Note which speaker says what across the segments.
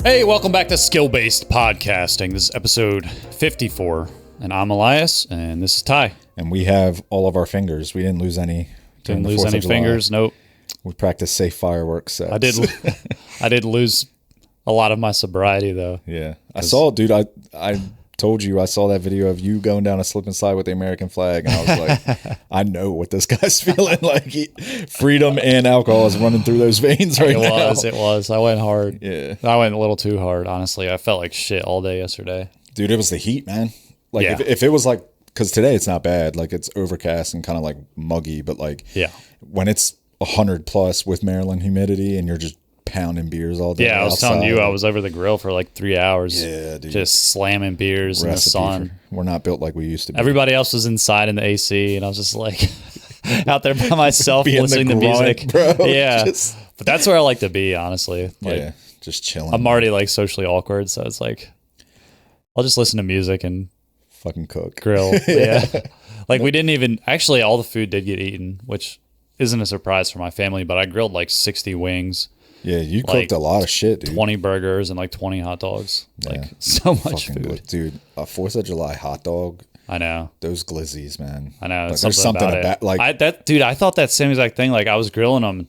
Speaker 1: Hey, welcome back to Skill-Based Podcasting. This is episode 54, and I'm Elias, and this is Ty.
Speaker 2: And we have all of our fingers. We didn't lose any.
Speaker 1: Didn't lose any fingers, nope.
Speaker 2: We practiced safe fireworks sets.
Speaker 1: I did lose a lot of my sobriety, though.
Speaker 2: Yeah. I saw, dude, I told you I saw that video of you going down a slip and slide with the American flag, and I was like, I know what this guy's feeling like. Freedom and alcohol is running through those veins right now.
Speaker 1: It was. I went hard.
Speaker 2: Yeah.
Speaker 1: I went a little too hard, honestly. I felt like shit all day yesterday.
Speaker 2: Dude, it was the heat, man. Like,
Speaker 1: yeah.
Speaker 2: if it was like, because today it's not bad. Like, it's overcast and kind of like muggy, but like,
Speaker 1: yeah,
Speaker 2: when it's 100 plus with Maryland humidity and you're just pounding beers all day.
Speaker 1: Yeah, I was telling you, I was over the grill for like 3 hours.
Speaker 2: Yeah, dude.
Speaker 1: Just slamming beers in the sun.
Speaker 2: We're not built like we used to be.
Speaker 1: Everybody else was inside in the AC, and I was just like out there by myself listening to music.
Speaker 2: Bro.
Speaker 1: Yeah, but that's where I like to be, honestly. Like,
Speaker 2: yeah, just chilling.
Speaker 1: I'm already like socially awkward, so it's like I'll just listen to music and
Speaker 2: fucking cook,
Speaker 1: grill. Yeah, like we didn't even actually. All the food did get eaten, which isn't a surprise for my family. But I grilled like 60 wings.
Speaker 2: Yeah, you cooked a lot of shit, dude.
Speaker 1: 20 burgers and like 20 hot dogs. Like so much food.
Speaker 2: Good. Dude, a 4th of July hot dog.
Speaker 1: I know.
Speaker 2: Those glizzies, man.
Speaker 1: I know.
Speaker 2: Like, there's something about like
Speaker 1: I thought that same exact thing. Like I was grilling them,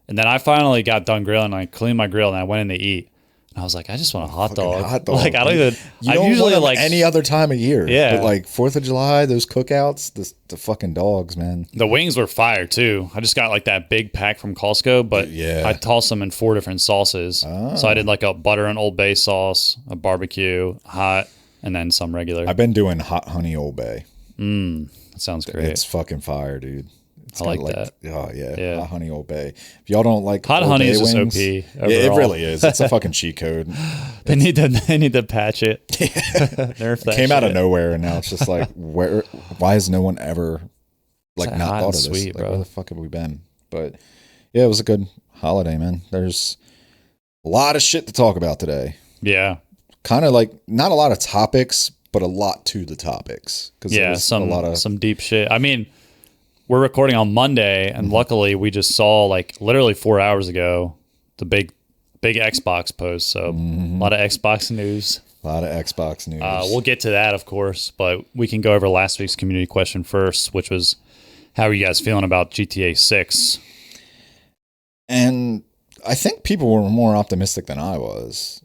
Speaker 1: and then I finally got done grilling. I cleaned my grill and I went in to eat. And I was like, I just want a hot dog. Like I don't even.
Speaker 2: You don't
Speaker 1: usually
Speaker 2: want
Speaker 1: like
Speaker 2: any other time of year.
Speaker 1: Yeah.
Speaker 2: But like 4th of July, those cookouts, the fucking dogs, man.
Speaker 1: The wings were fire too. I just got like that big pack from Costco, but I tossed them in 4 different sauces. Oh. So I did like a butter and Old Bay sauce, a barbecue, hot, and then some regular.
Speaker 2: I've been doing hot honey Old Bay.
Speaker 1: That sounds great.
Speaker 2: It's fucking fire, dude.
Speaker 1: I like that.
Speaker 2: Oh yeah, hot honey Old Bay. If y'all don't like
Speaker 1: hot
Speaker 2: Old
Speaker 1: honey
Speaker 2: Bay
Speaker 1: is just
Speaker 2: wings,
Speaker 1: OP. Overall.
Speaker 2: Yeah, it really is. It's a fucking cheat code.
Speaker 1: They need to patch it.
Speaker 2: Nerf that came out of nowhere, and now it's just like, why has no one ever like not thought of this?
Speaker 1: Sweet,
Speaker 2: like,
Speaker 1: bro.
Speaker 2: where the fuck have we been? But yeah, it was a good holiday, man. There's a lot of shit to talk about today.
Speaker 1: Yeah,
Speaker 2: kind of like not a lot of topics, but a lot to the topics.
Speaker 1: Yeah, some deep shit. I mean, we're recording on Monday, and luckily we just saw like literally 4 hours ago the big Xbox post. So a lot of Xbox news.
Speaker 2: A lot of Xbox news.
Speaker 1: We'll get to that, of course, but we can go over last week's community question first, which was, how are you guys feeling about GTA 6?
Speaker 2: And I think people were more optimistic than I was.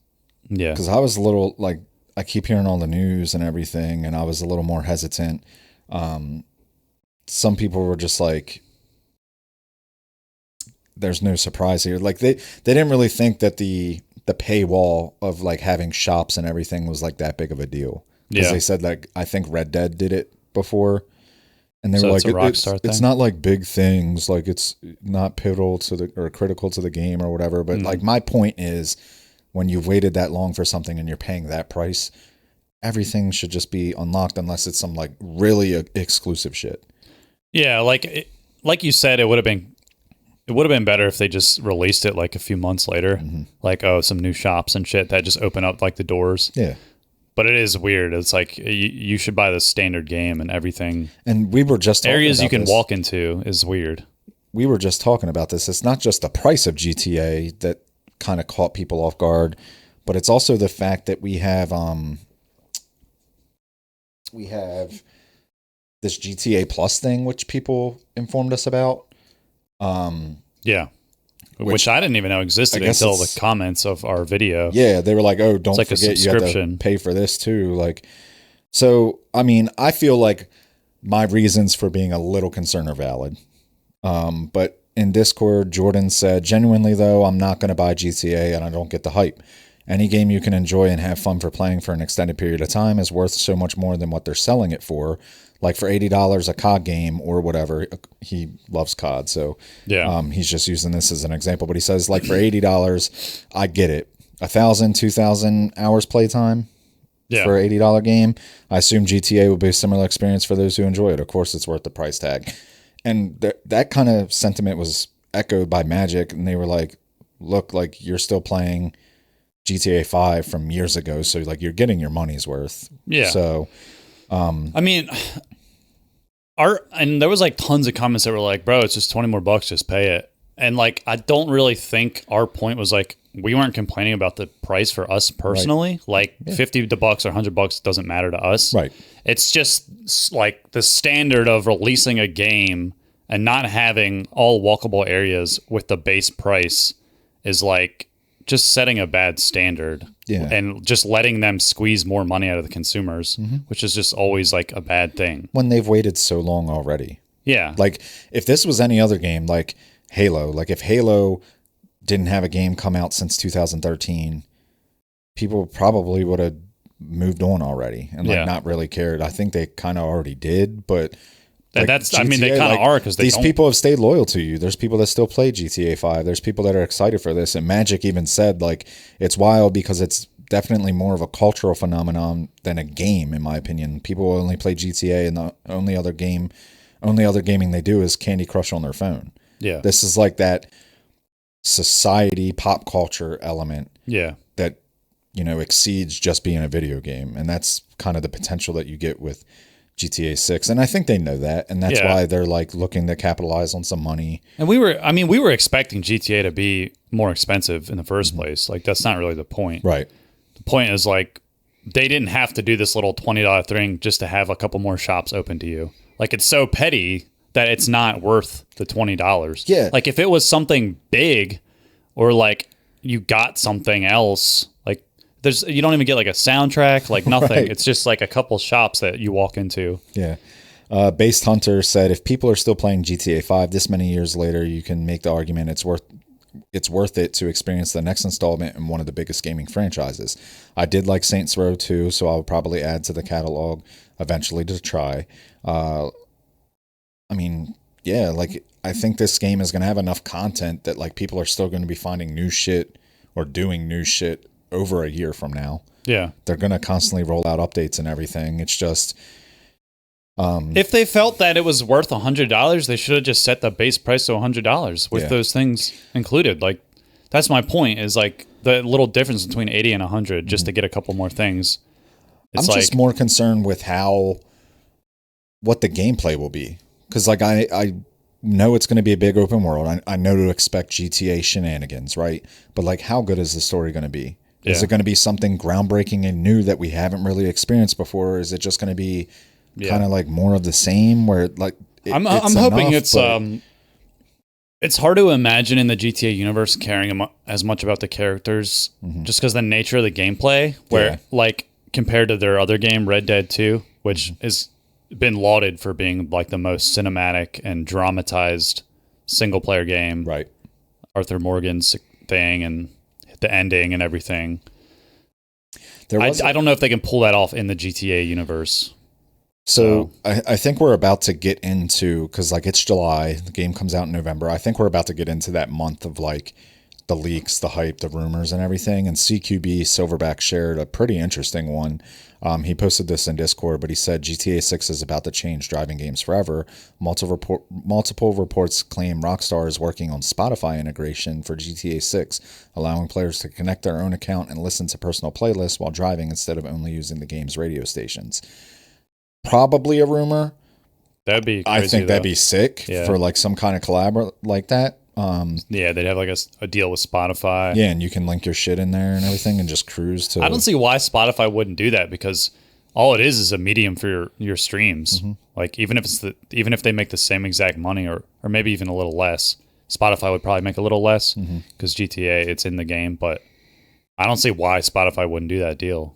Speaker 1: Yeah.
Speaker 2: Because I was a little, like, I keep hearing all the news and everything, and I was a little more hesitant. Some people were just like, there's no surprise here. Like, they didn't really think that the paywall of, like, having shops and everything was, like, that big of a deal. Because they said, like, I think Red Dead did it before. And they were like, it's not like big things. Like, it's not pivotal to or critical to the game or whatever. But, like, my point is, when you've waited that long for something and you're paying that price, everything should just be unlocked unless it's some, like, really exclusive shit.
Speaker 1: Yeah, like you said, it would have been better if they just released it like a few months later, like some new shops and shit that just open up like the doors.
Speaker 2: Yeah,
Speaker 1: but it is weird. It's like you should buy the standard game and everything.
Speaker 2: And we were just talking
Speaker 1: areas
Speaker 2: about
Speaker 1: you can
Speaker 2: this.
Speaker 1: Walk into is weird.
Speaker 2: We were just talking about this. It's not just the price of GTA that kind of caught people off guard, but it's also the fact that we have this GTA Plus thing, which people informed us about.
Speaker 1: Yeah. Which I didn't even know existed until the comments of our video.
Speaker 2: Yeah, they were like, oh, don't forget you have to pay for this too. Like, so, I mean, I feel like my reasons for being a little concerned are valid. But in Discord, Jordan said, genuinely though, I'm not going to buy GTA and I don't get the hype. Any game you can enjoy and have fun for playing for an extended period of time is worth so much more than what they're selling it for. Like for $80 a COD game or whatever. He loves COD, so he's just using this as an example. But he says, like, for $80, I get it. 1,000, 2,000 hours playtime for an $80 game. I assume GTA will be a similar experience for those who enjoy it. Of course, it's worth the price tag. And that kind of sentiment was echoed by Magic, and they were like, look, like, you're still playing GTA 5 from years ago, so, like, you're getting your money's worth.
Speaker 1: Yeah.
Speaker 2: So,
Speaker 1: I mean, and there was like tons of comments that were like, bro, it's just $20 more, just pay it. And like, I don't really think our point was like, we weren't complaining about the price for us personally. Right. Like $50 or $100 doesn't matter to us.
Speaker 2: Right.
Speaker 1: It's just like the standard of releasing a game and not having all walkable areas with the base price is like just setting a bad standard and just letting them squeeze more money out of the consumers, which is just always like a bad thing.
Speaker 2: When they've waited so long already.
Speaker 1: Yeah.
Speaker 2: Like if this was any other game, like Halo, like if Halo didn't have a game come out since 2013, people probably would have moved on already and like not really cared. I think they kind of already did, but like
Speaker 1: that's
Speaker 2: GTA,
Speaker 1: I mean, they kind of are because
Speaker 2: these people have stayed loyal to you. There's people that still play GTA 5. There's people that are excited for this. And Magic even said like it's wild because it's definitely more of a cultural phenomenon than a game, in my opinion. People only play GTA, and the only other gaming they do is Candy Crush on their phone.
Speaker 1: Yeah,
Speaker 2: this is like that society pop culture element that exceeds just being a video game, and that's kind of the potential that you get with GTA 6, and I think they know that, and that's why they're like looking to capitalize on some money. And we
Speaker 1: were expecting GTA to be more expensive in the first place. Like that's not really the point.
Speaker 2: Right.
Speaker 1: The point is like they didn't have to do this little $20 thing just to have a couple more shops open to you. Like it's so petty that it's not worth the $20.
Speaker 2: Yeah.
Speaker 1: Like if it was something big or like you got something else, like you don't even get like a soundtrack, like nothing. Right. It's just like a couple shops that you walk into.
Speaker 2: Yeah. Based Hunter said, if people are still playing GTA 5 this many years later, you can make the argument it's worth it to experience the next installment in one of the biggest gaming franchises. I did like Saints Row 2, so I'll probably add to the catalog eventually to try. I think this game is going to have enough content that like people are still going to be finding new shit or doing new shit over a year from now.
Speaker 1: Yeah.
Speaker 2: They're going to constantly roll out updates and everything. It's just...
Speaker 1: if they felt that it was worth $100, they should have just set the base price to $100 with those things included. Like, that's my point, is like the little difference between 80 and 100 just to get a couple more things.
Speaker 2: I'm just more concerned with what the gameplay will be. Because like I know it's going to be a big open world. I know to expect GTA Shenanigans, right? But like, how good is the story going to be? Yeah. Is it going to be something groundbreaking and new that we haven't really experienced before? Or is it just going to be kind of like more of the same? Where like
Speaker 1: I'm hoping it's hard to imagine in the GTA universe caring as much about the characters, just because the nature of the gameplay. Where like compared to their other game, Red Dead 2, which is been lauded for being like the most cinematic and dramatized single player game.
Speaker 2: Right.
Speaker 1: Arthur Morgan's thing and the ending and everything. I don't know if they can pull that off in the GTA universe.
Speaker 2: So I think we're about to get into, because like it's July, the game comes out in November. I think we're about to get into that month of like the leaks, the hype, the rumors and everything. And CQB Silverback shared a pretty interesting one. He posted this in Discord, but he said GTA 6 is about to change driving games forever. Multiple reports claim Rockstar is working on Spotify integration for GTA 6, allowing players to connect their own account and listen to personal playlists while driving instead of only using the game's radio stations. Probably a rumor.
Speaker 1: That'd be crazy,
Speaker 2: I think that'd be sick for like some kind of collab like that.
Speaker 1: They'd have like a deal with Spotify.
Speaker 2: Yeah, and you can link your shit in there and everything and just cruise to...
Speaker 1: I don't see why Spotify wouldn't do that, because all it is a medium for your streams. Like even if they make the same exact money or maybe even a little less, Spotify would probably make a little less because GTA, it's in the game, but I don't see why Spotify wouldn't do that deal.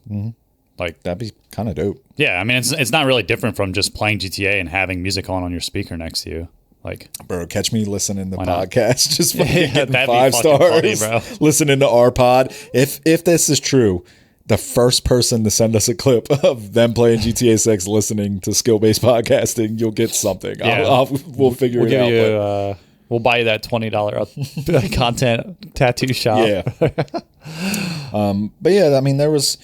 Speaker 1: Like
Speaker 2: that'd be kind of dope.
Speaker 1: Yeah, I mean it's not really different from just playing GTA and having music on your speaker next to you. Like,
Speaker 2: bro, catch me listening to the podcast. Just getting 5 stars. Funny, listening to our pod. If this is true, the first person to send us a clip of them playing GTA 6, listening to skill-based podcasting, you'll get something. Yeah. We'll figure it out.
Speaker 1: We'll buy you that $20 content tattoo shop.
Speaker 2: Yeah. But yeah, I mean, there was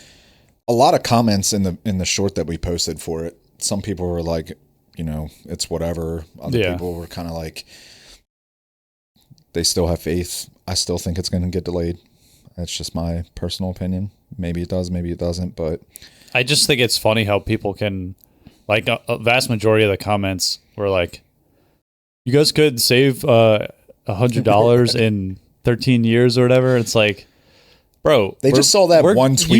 Speaker 2: a lot of comments in the short that we posted for it. Some people were like, it's whatever. Other people were kind of like, they still have faith. I still think it's going to get delayed. That's just my personal opinion. Maybe it does, maybe it doesn't, but
Speaker 1: I just think it's funny how people can, like, a vast majority of the comments were like, you guys could save $100 in 13 years or whatever. It's like, Bro,
Speaker 2: they just saw that one tweet.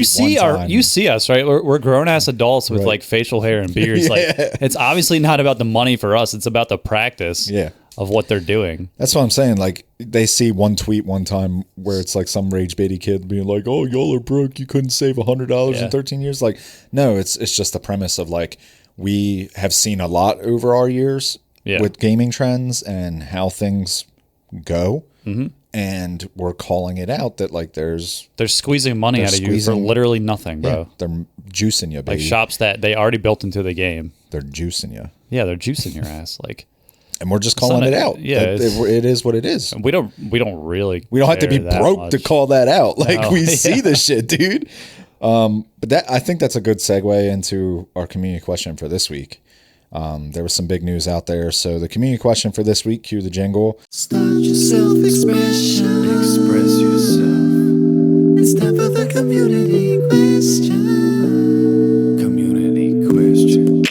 Speaker 1: You see us, right? We're grown ass adults with like facial hair and beards. Like, it's obviously not about the money for us. It's about the practice of what they're doing.
Speaker 2: That's what I'm saying. Like, they see one tweet one time where it's like some rage baity kid being like, "Oh, y'all are broke. You couldn't save $100 in 13 years." Like, no, it's just the premise of like, we have seen a lot over our years with gaming trends and how things go. Mm-hmm. And we're calling it out that like they're
Speaker 1: squeezing money out of you for literally nothing, bro.
Speaker 2: Yeah, they're juicing you, baby.
Speaker 1: Like shops that they already built into the game.
Speaker 2: They're juicing you.
Speaker 1: Yeah, they're juicing your ass. Like,
Speaker 2: and we're just calling it out.
Speaker 1: Yeah,
Speaker 2: it is what it is.
Speaker 1: We don't
Speaker 2: have to be broke to call that out. Like we see this shit, dude. But I think that's a good segue into our community question for this week. There was some big news out there. So the community question for this week, cue the jingle. Start your self-expression. Express yourself. It's time for the community question. Community question.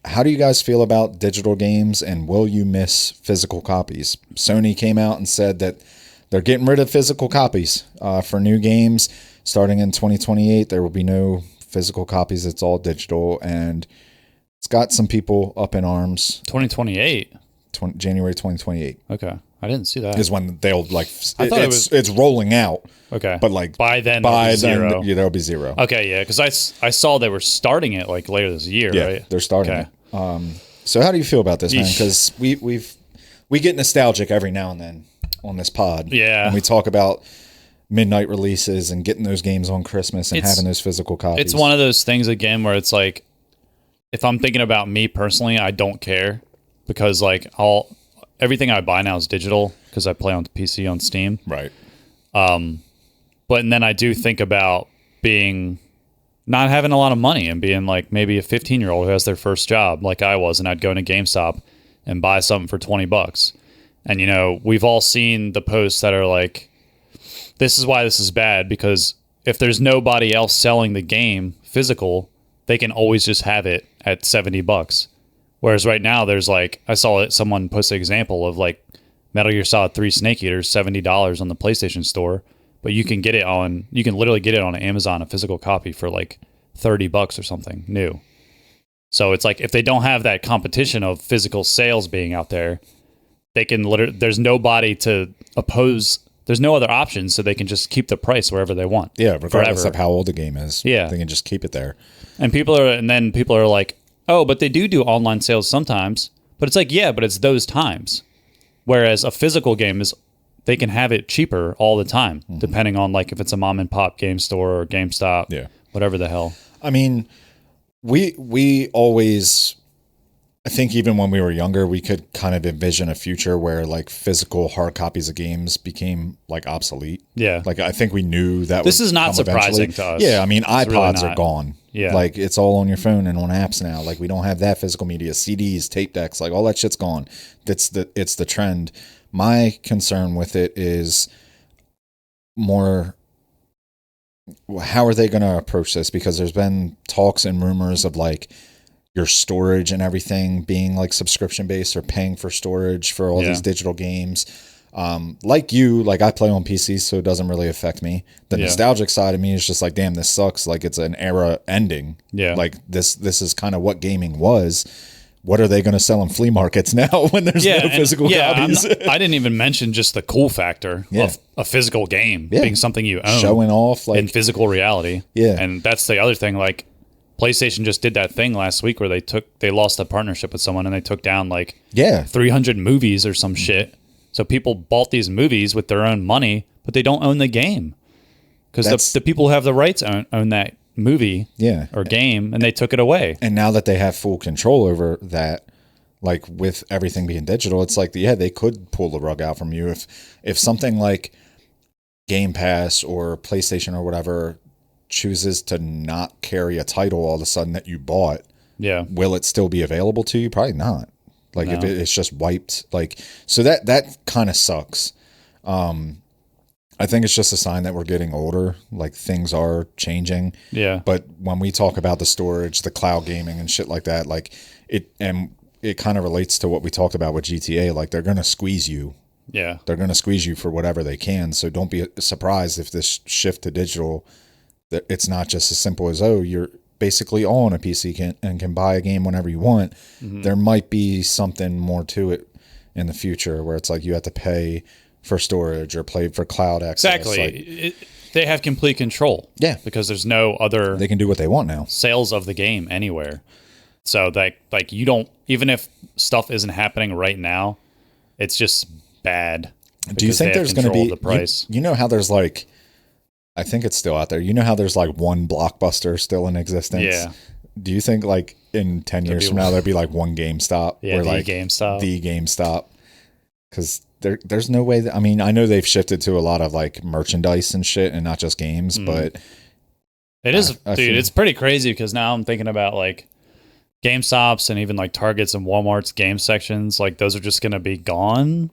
Speaker 2: How do you guys feel about digital games, and will you miss physical copies? Sony came out and said that they're getting rid of physical copies for new games. Starting in 2028, there will be no physical copies. It's all digital, and it's got some people up in arms.
Speaker 1: 2028?
Speaker 2: January 2028.
Speaker 1: Okay. I didn't see that.
Speaker 2: Is when they'll like, it's rolling out.
Speaker 1: Okay.
Speaker 2: But like
Speaker 1: by then there'll
Speaker 2: be zero.
Speaker 1: Okay, yeah, because I saw they were starting it like later this year, right?
Speaker 2: They're starting it. So how do you feel about this, man? Because we get nostalgic every now and then on this pod.
Speaker 1: Yeah.
Speaker 2: And we talk about midnight releases and getting those games on Christmas and having those physical copies.
Speaker 1: It's one of those things again where it's like, if I'm thinking about me personally, I don't care, because like everything I buy now is digital because I play on PC on Steam.
Speaker 2: Right.
Speaker 1: But then I do think about not having a lot of money and being like maybe a 15-year-old who has their first job like I was, and I'd go into GameStop and buy something for $20. And you know, we've all seen the posts that are like, this is why this is bad, because if there's nobody else selling the game physical, they can always just have it at $70. Whereas right now there's like, I saw someone post an example of like Metal Gear Solid 3 Snake Eaters, $70 on the PlayStation Store, but you can literally get it on Amazon, a physical copy for like $30 or something new. So it's like, if they don't have that competition of physical sales being out there, they can there's nobody to oppose. There's no other options, so they can just keep the price wherever they want.
Speaker 2: Yeah, regardless of how old the game is.
Speaker 1: Yeah.
Speaker 2: They can just keep it there.
Speaker 1: And people are like, oh, but they do online sales sometimes. But it's like, yeah, but it's those times. Whereas a physical game they can have it cheaper all the time, depending on like if it's a mom and pop game store or GameStop, whatever the hell.
Speaker 2: I mean, we always, I think even when we were younger, we could kind of envision a future where like physical hard copies of games became like obsolete.
Speaker 1: Yeah.
Speaker 2: Like I think we knew that
Speaker 1: this is not surprising to us.
Speaker 2: Yeah. I mean, iPods are gone.
Speaker 1: Yeah.
Speaker 2: Like it's all on your phone and on apps now. Like we don't have that physical media, CDs, tape decks, like all that shit's gone. It's the trend. My concern with it is more, how are they going to approach this? Because there's been talks and rumors of like your storage and everything being like subscription based or paying for storage for all these digital games. Like I play on PC, so it doesn't really affect me. The nostalgic side of me is just like, damn, this sucks. Like it's an era ending.
Speaker 1: Yeah.
Speaker 2: Like this is kind of what gaming was. What are they going to sell in flea markets now when there's no physical copies?
Speaker 1: I didn't even mention just the cool factor of a physical game being something you own.
Speaker 2: Showing off like
Speaker 1: in physical reality.
Speaker 2: Yeah.
Speaker 1: And that's the other thing. Like PlayStation just did that thing last week where they lost a partnership with someone and they took down like 300 movies or some shit. So people bought these movies with their own money, but they don't own the game. Because the people who have the rights own that movie or game, and they took it away.
Speaker 2: And now that they have full control over that, like with everything being digital, it's like, they could pull the rug out from you. If something like Game Pass or PlayStation or whatever chooses to not carry a title all of a sudden that you bought, will it still be available to you? Probably not. Like if it's just wiped, like, so that kind of sucks. I think it's just a sign that we're getting older. Like things are changing.
Speaker 1: Yeah.
Speaker 2: But when we talk about the storage, the cloud gaming and shit like that, like it kind of relates to what we talked about with GTA. Like they're going to squeeze you
Speaker 1: Yeah.
Speaker 2: They're going to squeeze you for whatever they can. So don't be surprised if this shift to digital, that it's not just as simple as, oh, you're basically all on a PC and can buy a game whenever you want. There might be something more to it in the future where it's like you have to pay for storage or pay for cloud access.
Speaker 1: Exactly. They have complete control.
Speaker 2: Yeah.
Speaker 1: Because there's no other...
Speaker 2: They can do what they want now.
Speaker 1: Sales of the game anywhere. So that, like, you don't... Even if stuff isn't happening right now, it's just bad.
Speaker 2: Do you think there's going to be...
Speaker 1: The price.
Speaker 2: You know how there's like... I think it's still out there. You know how there's like one Blockbuster still in existence?
Speaker 1: Yeah.
Speaker 2: Do you think like in 10 years from now, there'll be like one GameStop?
Speaker 1: Yeah,
Speaker 2: GameStop. The GameStop. Because there's no way that... I mean, I know they've shifted to a lot of like merchandise and shit and not just games, but...
Speaker 1: It is, dude, it's pretty crazy because now I'm thinking about like GameStops and even like Targets and Walmart's game sections. Like those are just going to be gone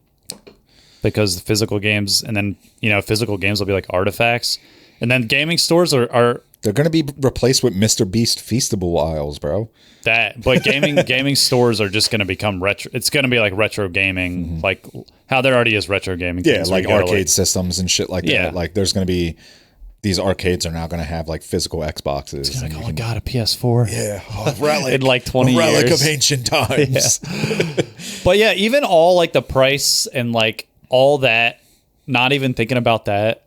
Speaker 1: because the physical games, and then, physical games will be like artifacts. And then gaming stores are
Speaker 2: they're going to be replaced with Mr. Beast Feastable aisles, bro.
Speaker 1: But gaming stores are just going to become retro. It's going to be like retro gaming, like how there already is retro gaming.
Speaker 2: Yeah, like arcade systems and shit like that. Like there's going to be, these arcades are now going to have like physical Xboxes.
Speaker 1: It's like, oh my God, a PS4.
Speaker 2: Yeah, a relic.
Speaker 1: In like 20 years.
Speaker 2: Relic of ancient times.
Speaker 1: Yeah. But yeah, even all like the price and like all that, not even thinking about that,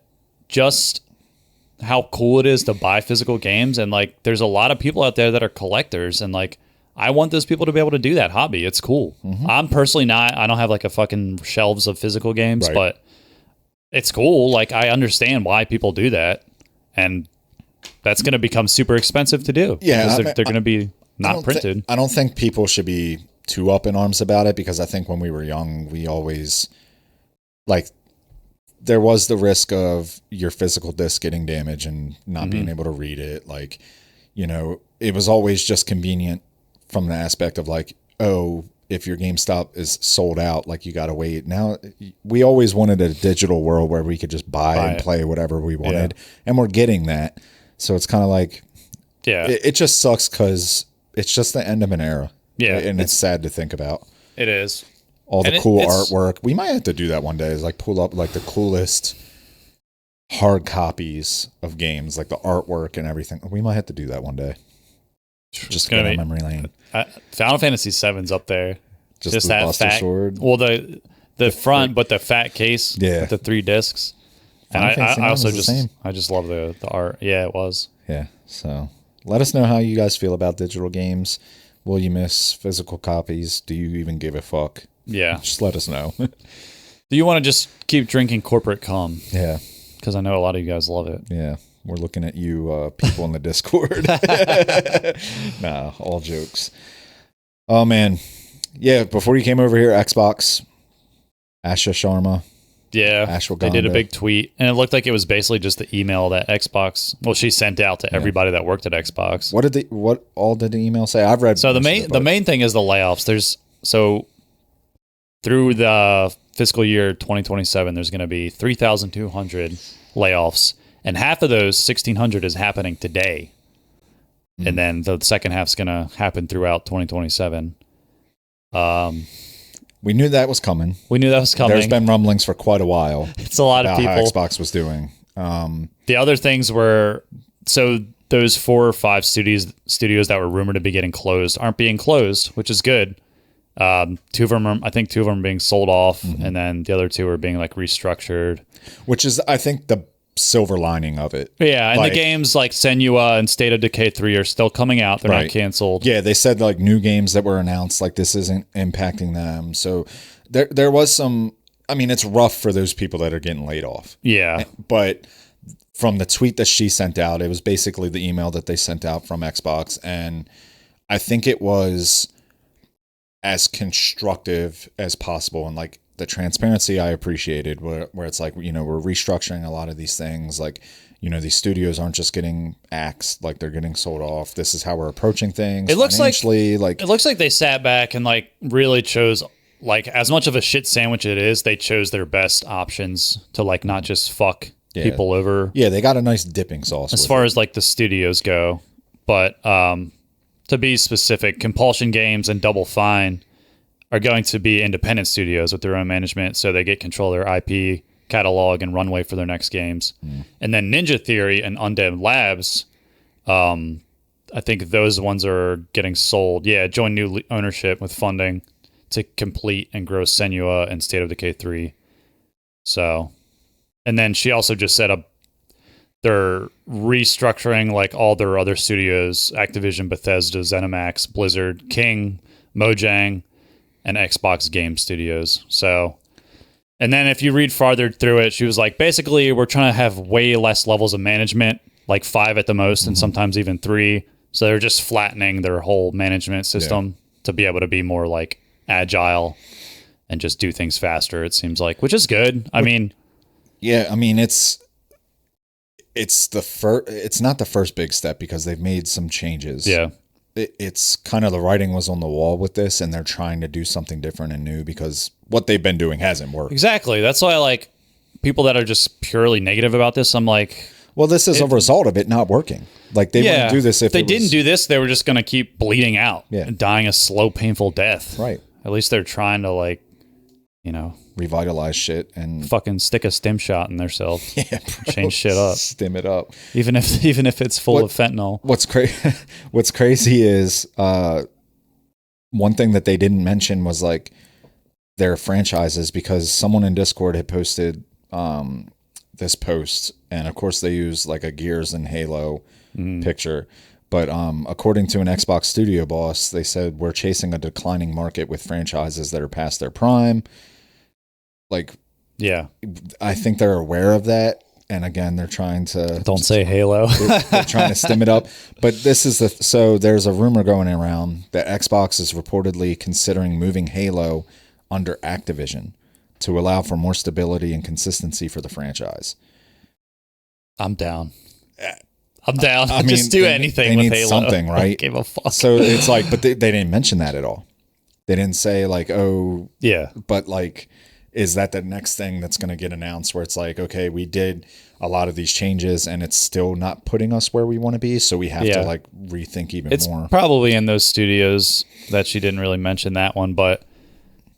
Speaker 1: just how cool it is to buy physical games. And like there's a lot of people out there that are collectors, and like I want those people to be able to do that hobby. It's cool. I'm personally not. I don't have like a fucking shelves of physical games, but it's cool. Like I understand why people do that, and that's going to become super expensive to do.
Speaker 2: Yeah,
Speaker 1: because they're going to be not printed.
Speaker 2: I don't think people should be too up in arms about it, because I think when we were young, we always like, there was the risk of your physical disc getting damaged and not being able to read it. Like, it was always just convenient from the aspect of like, oh, if your GameStop is sold out, like you got to wait. Now, we always wanted a digital world where we could just buy and play whatever we wanted. And we're getting that. So it's kind of like, it just sucks because it's just the end of an era.
Speaker 1: Yeah.
Speaker 2: And it's sad to think about.
Speaker 1: It is.
Speaker 2: All the cool artwork. We might have to do that one day, is like pull up like the coolest hard copies of games, like the artwork and everything. We might have to do that one day. Just go down memory lane.
Speaker 1: Final Fantasy VII's up there.
Speaker 2: Just that Buster
Speaker 1: fat
Speaker 2: Sword.
Speaker 1: Well, the front, but the fat case with the 3 discs. And I also I just love the art. Yeah, it was.
Speaker 2: Yeah. So let us know how you guys feel about digital games. Will you miss physical copies? Do you even give a fuck?
Speaker 1: Yeah.
Speaker 2: Just let us know.
Speaker 1: Do you want to just keep drinking corporate cum?
Speaker 2: Yeah.
Speaker 1: Because I know a lot of you guys love it.
Speaker 2: Yeah. We're looking at you people in the Discord. Nah, all jokes. Oh, man. Yeah, before you came over here, Xbox, Asha Sharma.
Speaker 1: Yeah,
Speaker 2: Ashwagandha.
Speaker 1: They did a big tweet, and it looked like it was basically just the email that Xbox, she sent out to everybody that worked at Xbox.
Speaker 2: What all did the email say? I've read.
Speaker 1: So the main thing is the layoffs. Through the fiscal year 2027, there's going to be 3,200 layoffs, and half of those 1,600 is happening today, and then the second half's going to happen throughout 2027.
Speaker 2: We knew that was coming.
Speaker 1: There's
Speaker 2: been rumblings for quite a while.
Speaker 1: It's a lot of people.
Speaker 2: How Xbox was doing.
Speaker 1: The other things were, those 4 or 5 studios that were rumored to be getting closed aren't being closed, which is good. 2 of them are being sold off, and then the other 2 are being like restructured.
Speaker 2: Which is, I think, the silver lining of it.
Speaker 1: Yeah, and the games like Senua and State of Decay 3 are still coming out. They're not canceled.
Speaker 2: Yeah, they said like new games that were announced, like this isn't impacting them. So there was some, I mean, it's rough for those people that are getting laid off.
Speaker 1: Yeah.
Speaker 2: But from the tweet that she sent out, it was basically the email that they sent out from Xbox. And I think it was as constructive as possible. And like, the transparency I appreciated, where it's like, we're restructuring a lot of these things. Like, these studios aren't just getting axed, like they're getting sold off. This is how we're approaching things. It looks like
Speaker 1: they sat back and like really chose, like, as much of a shit sandwich it is, they chose their best options to like not just fuck people over.
Speaker 2: Yeah, they got a nice dipping sauce
Speaker 1: as far as like the studios go. But to be specific, Compulsion Games and Double Fine are going to be independent studios with their own management, so they get control of their IP catalog and runway for their next games. And then Ninja Theory and Undead Labs, I think those ones are getting sold. Yeah, join new ownership with funding to complete and grow Senua and State of Decay 3. So, and then she also just said they're restructuring like all their other studios, Activision, Bethesda, ZeniMax, Blizzard, King, Mojang, and Xbox Game Studios. So, and then if you read farther through it, she was like, basically, we're trying to have way less levels of management, like 5 at the most, and sometimes even 3. So they're just flattening their whole management system to be able to be more like agile and just do things faster, it seems like, which is good. I mean,
Speaker 2: it's not the first big step because they've made some changes.
Speaker 1: Yeah.
Speaker 2: It's kind of the writing was on the wall with this, and they're trying to do something different and new because what they've been doing hasn't worked.
Speaker 1: Exactly. That's why, like, people that are just purely negative about this, I'm like,
Speaker 2: well, this is a result of it not working. Like, they wouldn't do this if
Speaker 1: they didn't do this. They were just going to keep bleeding out and dying a slow, painful death.
Speaker 2: Right.
Speaker 1: At least they're trying to, like,
Speaker 2: revitalize shit and
Speaker 1: fucking stick a stim shot in themselves. Yeah, bro. Change shit up.
Speaker 2: Stim it up.
Speaker 1: Even if it's full of fentanyl.
Speaker 2: What's crazy is one thing that they didn't mention was like their franchises, because someone in Discord had posted this post, and of course they use like a Gears and Halo picture. But according to an Xbox studio boss, they said we're chasing a declining market with franchises that are past their prime. Like, yeah, I think they're aware of that. And again, they're trying to...
Speaker 1: Don't say Halo.
Speaker 2: they're trying to stim it up. But this is so there's a rumor going around that Xbox is reportedly considering moving Halo under Activision to allow for more stability and consistency for the franchise.
Speaker 1: I'm down. I mean, just do anything with Halo.
Speaker 2: Something, right?
Speaker 1: Give a fuck.
Speaker 2: So it's like, but they didn't mention that at all. They didn't say like, oh,
Speaker 1: yeah.
Speaker 2: But like, is that the next thing that's going to get announced where it's like, okay, we did a lot of these changes and it's still not putting us where we want to be. So we have to like rethink even more.
Speaker 1: It's probably in those studios that she didn't really mention that one, but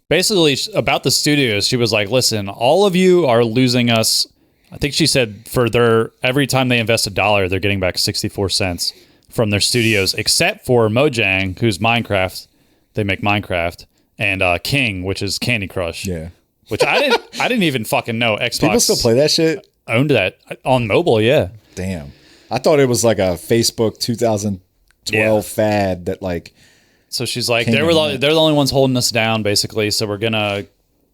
Speaker 1: basically about the studios, she was like, listen, all of you are losing us. I think she said for every time they invest $1, they're getting back 64 cents from their studios, except for Mojang, who's Minecraft. They make Minecraft, and King, which is Candy Crush.
Speaker 2: Yeah.
Speaker 1: Which I didn't even fucking know Xbox.
Speaker 2: People still play that shit?
Speaker 1: Owned that on mobile, yeah.
Speaker 2: Damn. I thought it was like a Facebook 2012 fad that like.
Speaker 1: So she's like, they're the only ones holding us down, basically. So we're gonna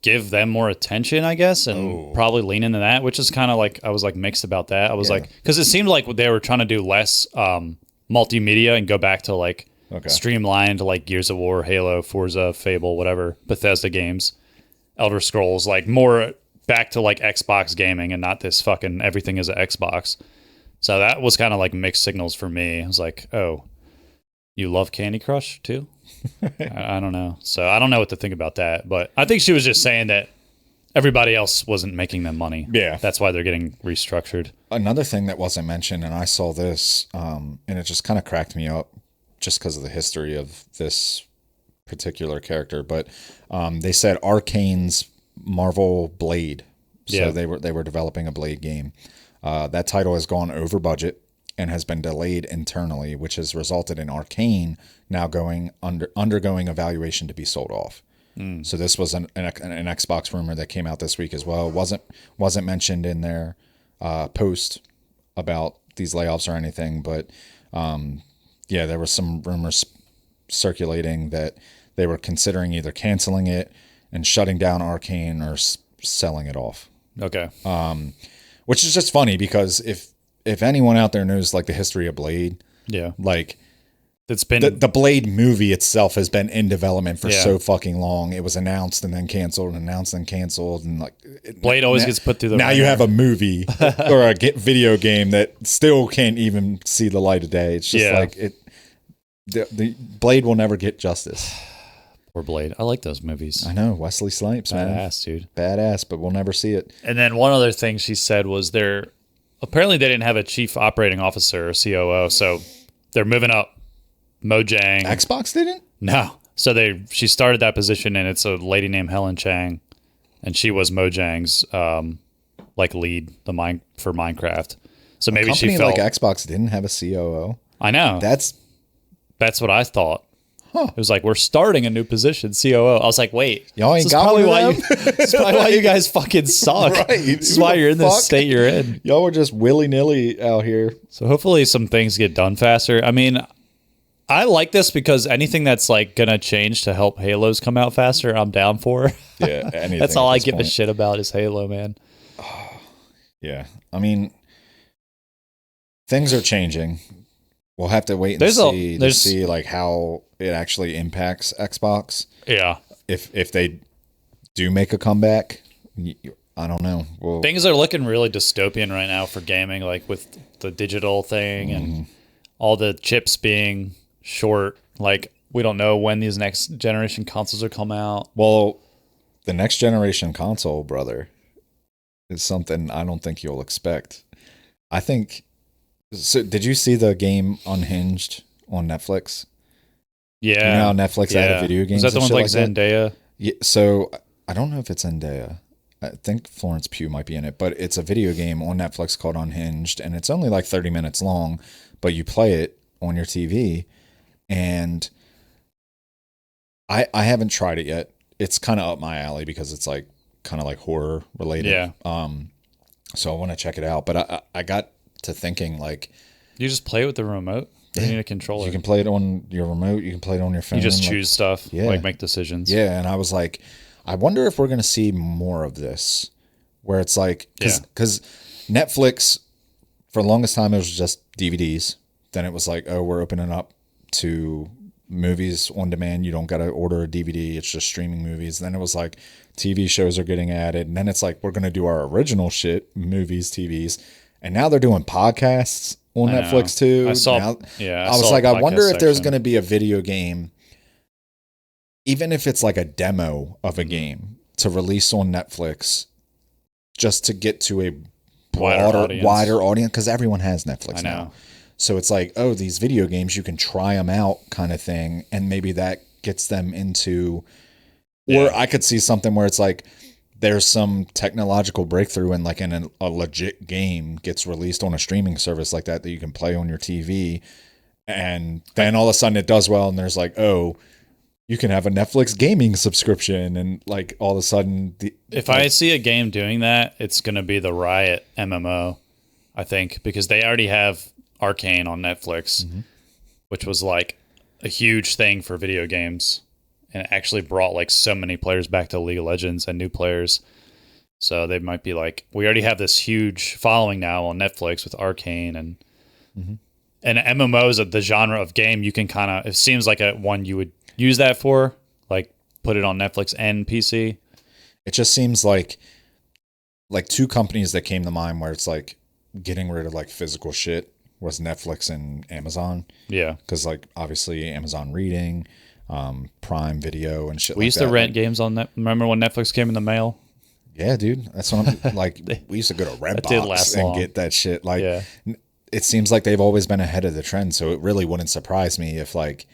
Speaker 1: give them more attention, I guess, and probably lean into that, which is kind of like, I was like mixed about that. I was like, because it seemed like they were trying to do less multimedia and go back to like streamlined like Gears of War, Halo, Forza, Fable, whatever, Bethesda games, Elder Scrolls, like more back to like Xbox gaming and not this fucking everything is an Xbox. So that was kind of like mixed signals for me. I was like, oh, you love Candy Crush too? I don't know. So I don't know what to think about that, but I think she was just saying that everybody else wasn't making them money.
Speaker 2: Yeah.
Speaker 1: That's why they're getting restructured.
Speaker 2: Another thing that wasn't mentioned, and I saw this, and it just kind of cracked me up just because of the history of this particular character, but they said Arcane's Marvel Blade. So they were developing a Blade game. That title has gone over budget and has been delayed internally, which has resulted in Arcane now undergoing evaluation to be sold off. So this was an Xbox rumor that came out this week as well. Wasn't mentioned in their post about these layoffs or anything, but there was some rumors circulating that they were considering either canceling it and shutting down Arcane or selling it off.
Speaker 1: Okay.
Speaker 2: Which is just funny because if anyone out there knows like the history of Blade, like
Speaker 1: it's been
Speaker 2: the Blade movie itself has been in development for so fucking long. It was announced and then canceled, and announced and canceled, and like
Speaker 1: Blade always gets put through the.
Speaker 2: Now you have a movie or a video game that still can't even see the light of day. It's just like it. The Blade will never get justice.
Speaker 1: Poor Blade. I like those movies.
Speaker 2: I know, Wesley Snipes, man.
Speaker 1: Badass, dude.
Speaker 2: Badass, but we'll never see it.
Speaker 1: And then one other thing she said was apparently they didn't have a chief operating officer or COO, so they're moving up Mojang.
Speaker 2: Xbox didn't?
Speaker 1: No. So she started that position, and it's a lady named Helen Chang, and she was Mojang's like lead for Minecraft. So maybe she felt
Speaker 2: like Xbox didn't have a COO.
Speaker 1: I know.
Speaker 2: That's
Speaker 1: what I thought.
Speaker 2: Huh.
Speaker 1: It was like, we're starting a new position, COO. I was like, wait,
Speaker 2: y'all ain't got one of them?
Speaker 1: This is probably why you guys fucking suck.
Speaker 2: Right.
Speaker 1: This is why you're in the state you're in.
Speaker 2: Y'all were just willy-nilly out here.
Speaker 1: So hopefully some things get done faster. I mean, I like this because anything that's like going to change to help Halos come out faster, I'm down for.
Speaker 2: Yeah, anything.
Speaker 1: That's all I give a shit about is Halo, man.
Speaker 2: Yeah. I mean, things are changing. We'll have to wait and see like how it actually impacts Xbox.
Speaker 1: Yeah.
Speaker 2: If they do make a comeback, I don't know.
Speaker 1: Things are looking really dystopian right now for gaming, like with the digital thing and all the chips being short. Like, we don't know when these next generation consoles will come out.
Speaker 2: Well, the next generation console, brother, is something I don't think you'll expect. I think... So, did you see the game Unhinged on Netflix?
Speaker 1: Yeah.
Speaker 2: You know how Netflix added video games?
Speaker 1: Was that the one like Zendaya?
Speaker 2: Yeah, so, I don't know if it's Zendaya. I think Florence Pugh might be in it, but it's a video game on Netflix called Unhinged, and it's only like 30 minutes long, but you play it on your TV, and I haven't tried it yet. It's kind of up my alley because it's like kind of like horror related.
Speaker 1: Yeah.
Speaker 2: So I want to check it out, but I got to thinking, like,
Speaker 1: you just play it with the remote. You need a controller.
Speaker 2: You can play it on your remote. You can play it on your phone.
Speaker 1: You just choose stuff. Yeah. Like, make decisions.
Speaker 2: Yeah. And I was like, I wonder if we're going to see more of this, where it's like, because Netflix, for the longest time, it was just DVDs. Then it was like, oh, we're opening up to movies on demand. You don't got to order a DVD. It's just streaming movies. Then it was like TV shows are getting added. And then it's like, we're going to do our original shit, movies, TVs. And now they're doing podcasts on Netflix too. I was like, I wonder if there's going to be a video game, even if it's like a demo of a game, to release on Netflix, just to get to a wider audience, because everyone has Netflix now. So it's like, oh, these video games, you can try them out, kind of thing, and maybe that gets them into. Or I could see something where it's like, there's some technological breakthrough and like a legit game gets released on a streaming service like that you can play on your TV, and then all of a sudden it does well, and there's like, oh, you can have a Netflix gaming subscription, and like all of a sudden
Speaker 1: I see a game doing that, it's going to be the Riot MMO, I think, because they already have Arcane on Netflix, which was like a huge thing for video games. And it actually brought like so many players back to League of Legends and new players. So they might be like, we already have this huge following now on Netflix with Arcane and MMOs of the genre of game. You can kind of, it seems like one you would use that for, like put it on Netflix and PC.
Speaker 2: It just seems like two companies that came to mind where it's like getting rid of like physical shit was Netflix and Amazon.
Speaker 1: Yeah.
Speaker 2: Because like obviously Amazon Reading, Prime Video and shit.
Speaker 1: We used to rent games on that. Remember when Netflix came in the mail?
Speaker 2: Yeah, dude. That's what I'm like. We used to go to Redbox and get that shit. Like, it seems like they've always been ahead of the trend. So it really wouldn't surprise me if like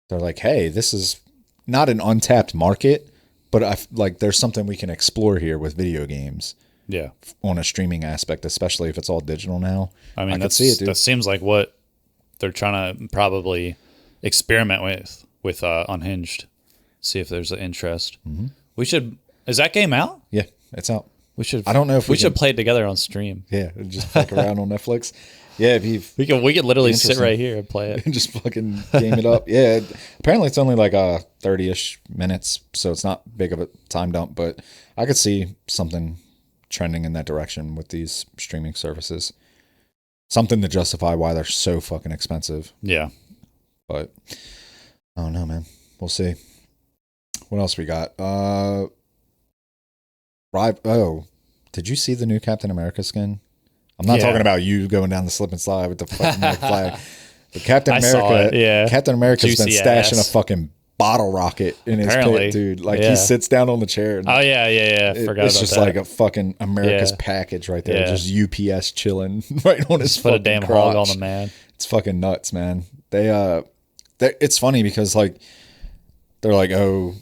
Speaker 2: they're like, hey, this is not an untapped market, but there's something we can explore here with video games.
Speaker 1: Yeah,
Speaker 2: on a streaming aspect, especially if it's all digital now.
Speaker 1: I mean, I could see it, dude. That seems like what they're trying to probably experiment with Unhinged. See if there's an interest. We should. Is that game out?
Speaker 2: Yeah, it's out.
Speaker 1: We should.
Speaker 2: I don't know if
Speaker 1: we should play it together on stream.
Speaker 2: Yeah, just fuck around on Netflix. Yeah, if
Speaker 1: we could literally sit right here and play it
Speaker 2: and just fucking game it up. Yeah, apparently it's only like 30-ish minutes, so it's not big of a time dump. But I could see something trending in that direction with these streaming services. Something to justify why they're so fucking expensive.
Speaker 1: Yeah,
Speaker 2: but I don't know, man. We'll see. What else we got? Did you see the new Captain America skin? I'm not talking about you going down the slip and slide with the fucking white flag. But Captain America's been stashing a fucking bottle rocket in his pit, dude. Like he sits down on the chair. And
Speaker 1: Forgot about that.
Speaker 2: It's just like a fucking America's package right there. Just UPS chilling right on his fucking
Speaker 1: put a damn
Speaker 2: crotch.
Speaker 1: hog on the man.
Speaker 2: It's fucking nuts, man. It's funny because like they're like, oh,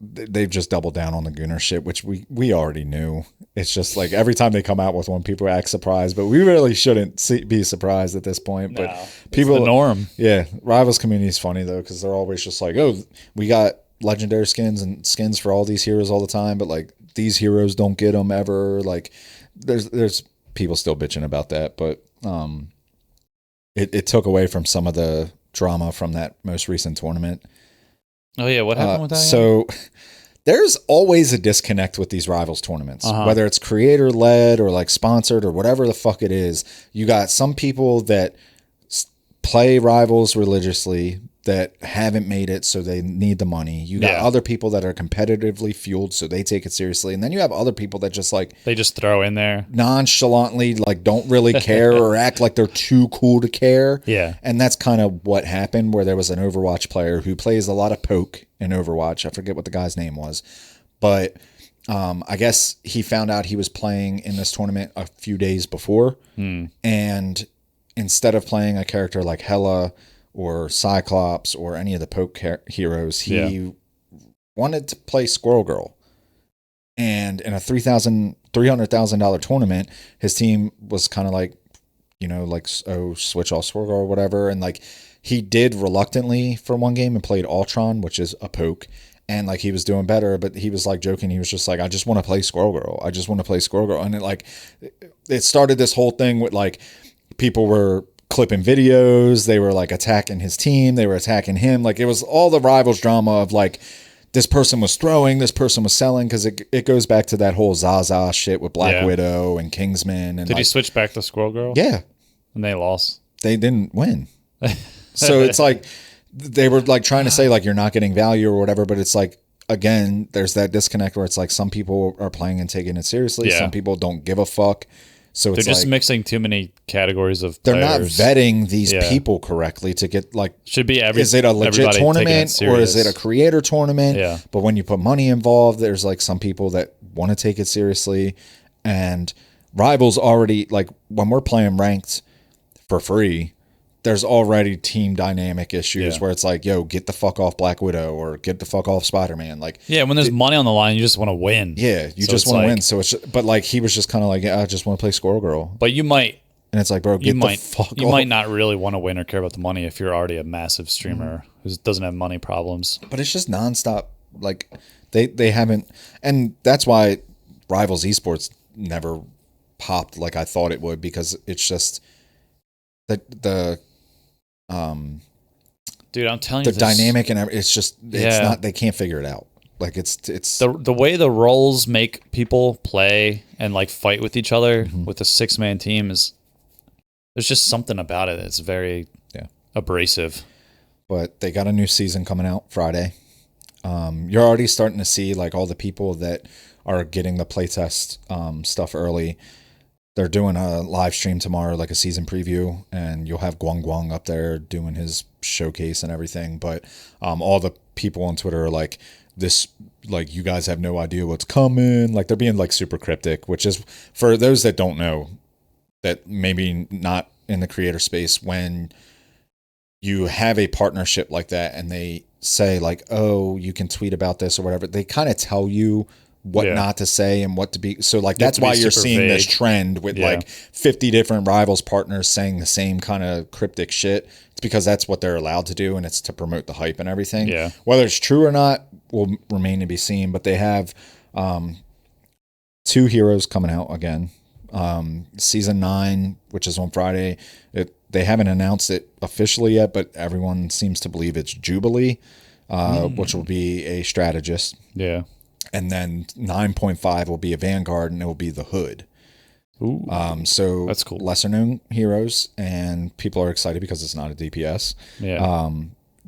Speaker 2: they've just doubled down on the Gooner shit, which we already knew. It's just like every time they come out with one, people act surprised, but we really shouldn't be surprised at this point. But people,
Speaker 1: it's the norm.
Speaker 2: Yeah, Rivals community is funny though, because they're always just like, oh, we got legendary skins and skins for all these heroes all the time, but like these heroes don't get them ever. Like there's people still bitching about that, but it took away from some of the drama from that most recent tournament.
Speaker 1: Oh yeah, what happened with that?
Speaker 2: So there's always a disconnect with these Rivals tournaments, whether it's creator led or like sponsored or whatever the fuck it is. You got some people that play Rivals religiously that haven't made it, so they need the money. You got other people that are competitively fueled, so they take it seriously. And then you have other people that just like
Speaker 1: they just throw in there
Speaker 2: nonchalantly, like don't really care or act like they're too cool to care.
Speaker 1: Yeah.
Speaker 2: And that's kind of what happened, where there was an Overwatch player who plays a lot of poke in Overwatch. I forget what the guy's name was, but I guess he found out he was playing in this tournament a few days before, and instead of playing a character like Hela or Cyclops or any of the poke heroes, he wanted to play Squirrel Girl. And in a $300,000 tournament, his team was kind of like, switch off Squirrel Girl or whatever. And like he did reluctantly for one game and played Ultron, which is a poke. And like he was doing better, but he was like joking. He was just like, I just want to play Squirrel Girl. I just want to play Squirrel Girl. And it started this whole thing with like people were clipping videos, they were like attacking his team, they were attacking him. Like it was all the Rivals drama of like this person was throwing, this person was selling, because it goes back to that whole Zaza shit with Black Widow and Kingsman. And
Speaker 1: did he switch back to Squirrel Girl?
Speaker 2: Yeah.
Speaker 1: And they lost.
Speaker 2: They didn't win. So it's like they were like trying to say like you're not getting value or whatever, but it's like, again, there's that disconnect where it's like some people are playing and taking it seriously, some people don't give a fuck. So
Speaker 1: they're just mixing too many categories of
Speaker 2: players.
Speaker 1: They're
Speaker 2: not vetting these people correctly to get like,
Speaker 1: should be
Speaker 2: is it a legit tournament or is it a creator tournament?
Speaker 1: Yeah.
Speaker 2: But when you put money involved, there's like some people that want to take it seriously, and Rivals already, like when we're playing ranked for free, there's already team dynamic issues where it's like, yo, get the fuck off Black Widow or get the fuck off Spider-Man. Like,
Speaker 1: when there's money on the line, you just want to win.
Speaker 2: Yeah, you just want to win. So it's but like he was just kind of like, I just want to play Squirrel Girl.
Speaker 1: But you might,
Speaker 2: and it's like, bro, get the fuck off.
Speaker 1: You might not really want to win or care about the money if you're already a massive streamer who doesn't have money problems.
Speaker 2: But it's just nonstop. Like they haven't, and that's why Rivals Esports never popped like I thought it would, because it's just
Speaker 1: dude, I'm telling you,
Speaker 2: the dynamic and it's just it's not, they can't figure it out. Like it's
Speaker 1: the way the roles make people play and like fight with each other with a 6-man team is, there's just something about it that's very abrasive.
Speaker 2: But they got a new season coming out Friday. You're already starting to see like all the people that are getting the playtest stuff early. They're doing a live stream tomorrow, like a season preview, and you'll have Guang Guang up there doing his showcase and everything. But all the people on Twitter are like, this, like, you guys have no idea what's coming. Like, they're being like super cryptic, which is, for those that don't know, that maybe not in the creator space, when you have a partnership like that and they say like, oh, you can tweet about this or whatever, they kind of tell you what not to say and what to be. So like that's why you're seeing this trend with like 50 different Rivals partners saying the same kind of cryptic shit. It's because that's what they're allowed to do, and it's to promote the hype and everything.
Speaker 1: Yeah.
Speaker 2: Whether it's true or not will remain to be seen, but they have 2 heroes coming out again. Season 9, which is on Friday. They haven't announced it officially yet, but everyone seems to believe it's Jubilee, which will be a strategist.
Speaker 1: Yeah.
Speaker 2: And then 9.5 will be a Vanguard, and it will be the Hood.
Speaker 1: Ooh,
Speaker 2: so
Speaker 1: that's cool.
Speaker 2: Lesser known heroes, and people are excited because it's not a DPS.
Speaker 1: Yeah.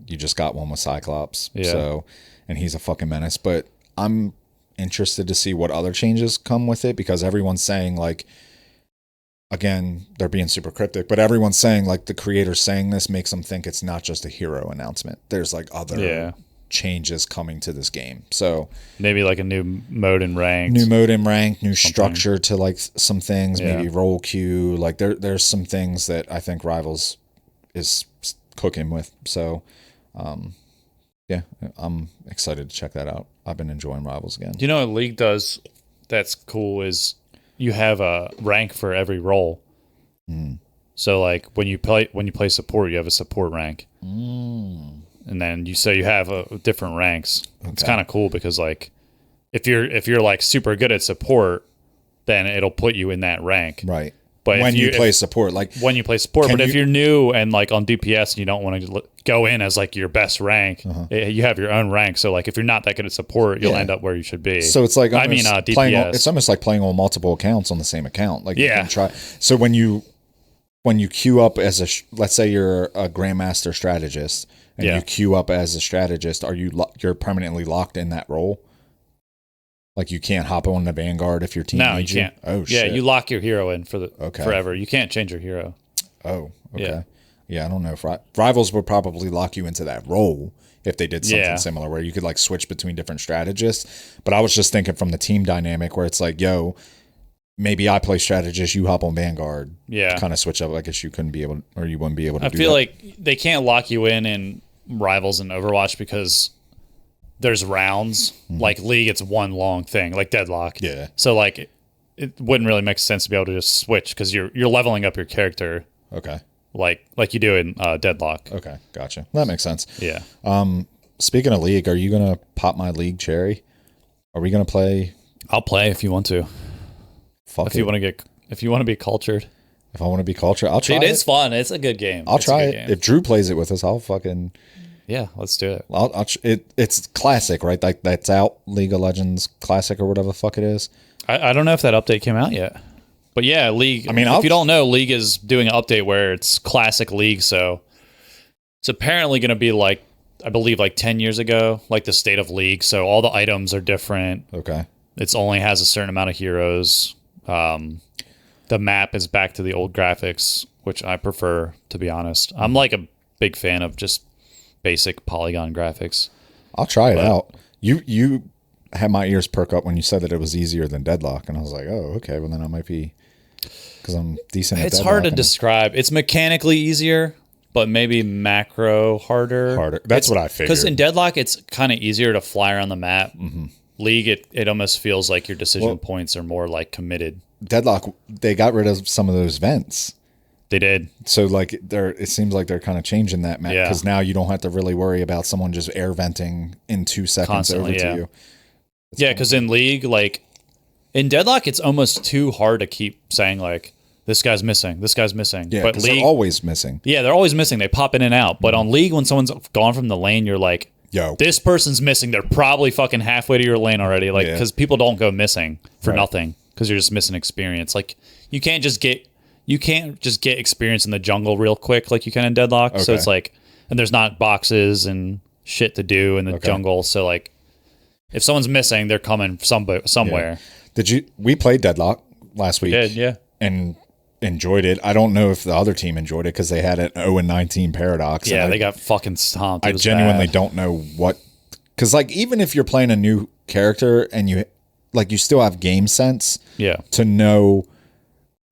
Speaker 2: You just got one with Cyclops.
Speaker 1: Yeah.
Speaker 2: So, and he's a fucking menace. But I'm interested to see what other changes come with it, because everyone's saying like, again, they're being super cryptic, but everyone's saying like the creators saying this makes them think it's not just a hero announcement. There's like other changes coming to this game. So
Speaker 1: maybe like a new mode in ranked,
Speaker 2: new structure to like some things, maybe roll queue. Like there's some things that I think Rivals is cooking with. So yeah, I'm excited to check that out. I've been enjoying Rivals again.
Speaker 1: You know what League does that's cool is you have a rank for every role. So like when you play support, you have a support rank. And then you have different ranks. Okay. It's kind of cool because like if you're like super good at support, then it'll put you in that rank.
Speaker 2: Right.
Speaker 1: But
Speaker 2: when you play support,
Speaker 1: but if you're new and like on DPS and you don't want to go in as like your best rank, you have your own rank. So like if you're not that good at support, you'll end up where you should be.
Speaker 2: So it's like
Speaker 1: DPS.
Speaker 2: It's almost like playing on multiple accounts on the same account. Like you can try. So when you queue up as let's say you're a grandmaster strategist and you queue up as a strategist, you're permanently locked in that role? Like you can't hop on the Vanguard if your team needs you?
Speaker 1: No, you can't.
Speaker 2: Oh, shit.
Speaker 1: Yeah, you lock your hero in forever. You can't change your hero.
Speaker 2: Oh, okay. Yeah, I don't know. If Rivals would probably lock you into that role if they did something similar where you could like switch between different strategists. But I was just thinking from the team dynamic where it's like, yo, maybe I play strategist, you hop on Vanguard. Yeah. Kind of switch up. I guess you wouldn't be able to do that. I
Speaker 1: feel like they can't lock you in Rivals and Overwatch because there's rounds. Like League, it's one long thing, like Deadlock.
Speaker 2: Yeah.
Speaker 1: So like it wouldn't really make sense to be able to just switch because you're leveling up your character.
Speaker 2: Okay.
Speaker 1: Like you do in Deadlock.
Speaker 2: Okay, gotcha. That makes sense.
Speaker 1: Yeah.
Speaker 2: Speaking of League, are you gonna pop my League cherry? Are we gonna play?
Speaker 1: I'll play if you want to. If you want to be cultured.
Speaker 2: If I want to be cultured, I'll try.
Speaker 1: It's fun. It's a good game.
Speaker 2: I'll try it. If Drew plays it with us, I'll fucking.
Speaker 1: Yeah, let's do it.
Speaker 2: It's classic, right? Like that's out, League of Legends Classic or whatever the fuck it is.
Speaker 1: I don't know if that update came out yet, but yeah, League. I mean, if you don't know, League is doing an update where it's Classic League, so it's apparently going to be like I believe like 10 years ago, like the state of League. So all the items are different.
Speaker 2: Okay,
Speaker 1: it's only has a certain amount of heroes. The map is back to the old graphics, which I prefer, to be honest. I'm like a big fan of just basic polygon graphics.
Speaker 2: I'll try it out. You had my ears perk up when you said that it was easier than Deadlock, and I was like, oh, okay, well then I might be, because I'm decent at Deadlock.
Speaker 1: It's hard to describe. It's mechanically easier, but maybe macro harder.
Speaker 2: That's what I figured.
Speaker 1: Because in Deadlock, it's kind of easier to fly around the map. League, it almost feels like your decision points are more like committed.
Speaker 2: Deadlock, they got rid of some of those vents.
Speaker 1: They did.
Speaker 2: So like it seems like they're kind of changing that map because now you don't have to really worry about someone just air venting in 2 seconds constantly, over to you.
Speaker 1: Because in League, like in Deadlock, it's almost too hard to keep saying like this guy's missing, this guy's missing.
Speaker 2: Yeah, but League, they're always missing.
Speaker 1: Yeah, they're always missing. They pop in and out. But on League, when someone's gone from the lane, you're like, yo, this person's missing. They're probably fucking halfway to your lane already. Like because people don't go missing for nothing because you're just missing experience. Like you can't just get experience in the jungle real quick like you can in Deadlock. Okay. So it's like, and there's not boxes and shit to do in the jungle. So like, if someone's missing, they're coming somewhere.
Speaker 2: Yeah. We played Deadlock last week. And enjoyed it. I don't know if the other team enjoyed it because they had an 0-19 paradox.
Speaker 1: Yeah, they got fucking stomped.
Speaker 2: I genuinely don't know what, because like even if you're playing a new character and you still have game sense.
Speaker 1: Yeah.
Speaker 2: To know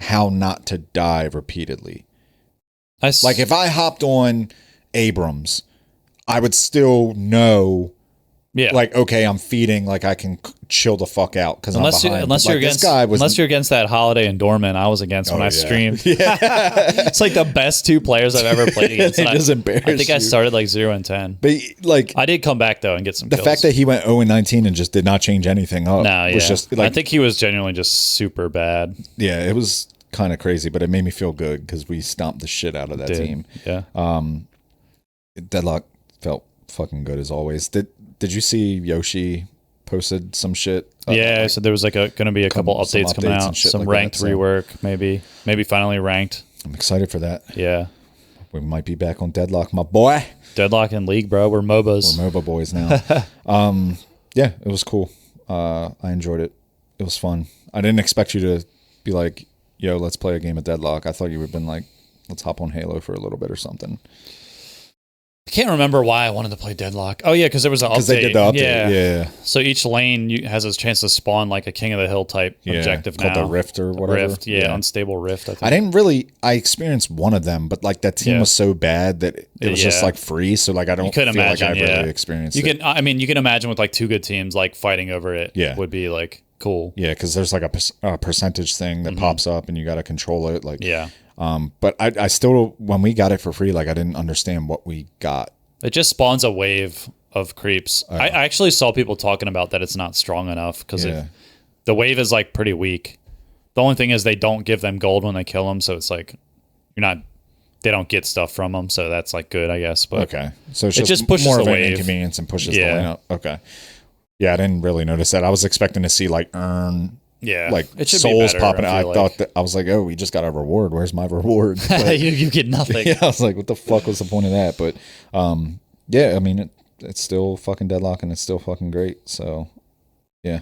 Speaker 2: how not to die repeatedly. Like if I hopped on Abrams, I would still know. Yeah. Like, okay, I'm feeding. Like I can chill the fuck out because I'm behind.
Speaker 1: Unless you're against that Holiday and Dorman, I was against when I streamed.
Speaker 2: Yeah.
Speaker 1: It's like the best 2 players I've ever played against.
Speaker 2: It is embarrassing.
Speaker 1: I think I started like 0-10.
Speaker 2: But like,
Speaker 1: I did come back though and get some.
Speaker 2: The
Speaker 1: kills.
Speaker 2: fact that he went 0-19 and just did not change anything up. Was just like,
Speaker 1: I think he was genuinely just super bad.
Speaker 2: Yeah, it was kind of crazy, but it made me feel good because we stomped the shit out of that team.
Speaker 1: Yeah.
Speaker 2: Deadlock felt fucking good as always. Did you see Yoshi posted some shit?
Speaker 1: Yeah, so there was like going to be a couple updates coming out, some like ranked rework, maybe finally ranked.
Speaker 2: I'm excited for that.
Speaker 1: Yeah,
Speaker 2: we might be back on Deadlock, my boy.
Speaker 1: Deadlock and League, bro. We're MOBAs.
Speaker 2: We're MOBA boys now. Yeah, it was cool. I enjoyed it. It was fun. I didn't expect you to be like, yo, let's play a game of Deadlock. I thought you would have been like, let's hop on Halo for a little bit or something.
Speaker 1: I can't remember why I wanted to play Deadlock. Oh yeah, because there was an update. Because
Speaker 2: they did the update. Yeah.
Speaker 1: So each lane has a chance to spawn like a King of the Hill type objective
Speaker 2: called
Speaker 1: now.
Speaker 2: The Rift or whatever.
Speaker 1: Rift, unstable Rift. I
Speaker 2: think. I experienced one of them, but like that team was so bad that it was just like free. So like I don't feel like I really experienced it.
Speaker 1: You can imagine with like two good teams like fighting over it. Would be like cool.
Speaker 2: Yeah, because there's like a percentage thing that pops up and you got to control it. Like but I still, when we got it for free, like I didn't understand what we got.
Speaker 1: It just spawns a wave of creeps. I actually saw people talking about that it's not strong enough because the wave is like pretty weak. The only thing is they don't give them gold when they kill them, so it's like they don't get stuff from them, so that's like good, I guess. But
Speaker 2: okay, so it's just pushes more of an inconvenience and pushes the lane up. Okay, yeah, I didn't really notice that. I was expecting to see like earn.
Speaker 1: Yeah,
Speaker 2: like it should souls be better, popping. I thought that I was like, oh, we just got a reward. Where's my reward? But,
Speaker 1: you get nothing.
Speaker 2: Yeah, I was like, what the fuck was the point of that? But yeah, I mean, it's still fucking Deadlock and it's still fucking great. So yeah,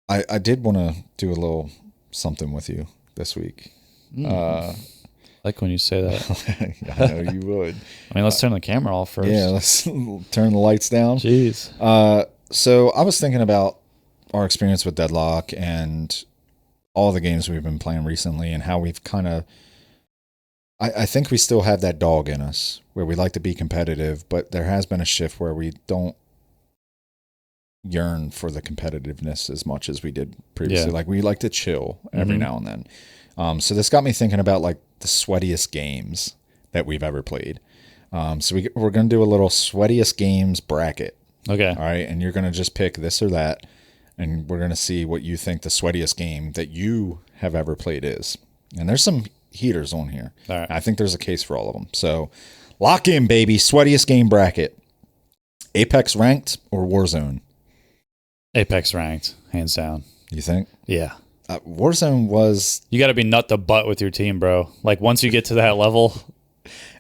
Speaker 2: I did want to do a little something with you this week.
Speaker 1: Like when you say that.
Speaker 2: I know you would.
Speaker 1: I mean, let's turn the camera off first.
Speaker 2: Yeah, let's turn the lights down.
Speaker 1: Jeez.
Speaker 2: So I was thinking about our experience with Deadlock and all the games we've been playing recently and how we've kind of, I think we still have that dog in us where we like to be competitive, but there has been a shift where we don't yearn for the competitiveness as much as we did previously. Like we like to chill every now and then. So this got me thinking about like the sweatiest games that we've ever played. So we're going to do a little sweatiest games bracket.
Speaker 1: Okay.
Speaker 2: All right. And you're going to just pick this or that. And we're going to see what you think the sweatiest game that you have ever played is. And there's some heaters on here.
Speaker 1: All right.
Speaker 2: I think there's a case for all of them. So lock in, baby. Sweatiest game bracket. Apex ranked or Warzone?
Speaker 1: Apex ranked, hands down.
Speaker 2: You think?
Speaker 1: Yeah.
Speaker 2: Warzone was...
Speaker 1: You got to be nut to butt with your team, bro. Like once you get to that level...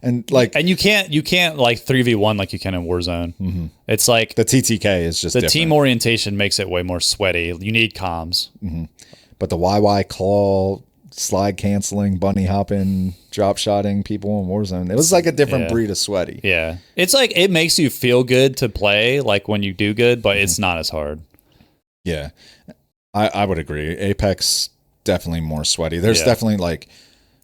Speaker 2: And
Speaker 1: you can't like 3v1 like you can in Warzone. Mm-hmm. It's like
Speaker 2: the TTK is just
Speaker 1: the
Speaker 2: different.
Speaker 1: Team orientation makes it way more sweaty. You need comms.
Speaker 2: Mm-hmm. But the YY claw, slide canceling, bunny hopping, drop shotting people in Warzone, it was like a different breed of sweaty.
Speaker 1: Yeah, it's like it makes you feel good to play like when you do good, but it's not as hard.
Speaker 2: Yeah, I would agree. Apex definitely more sweaty. There's definitely like.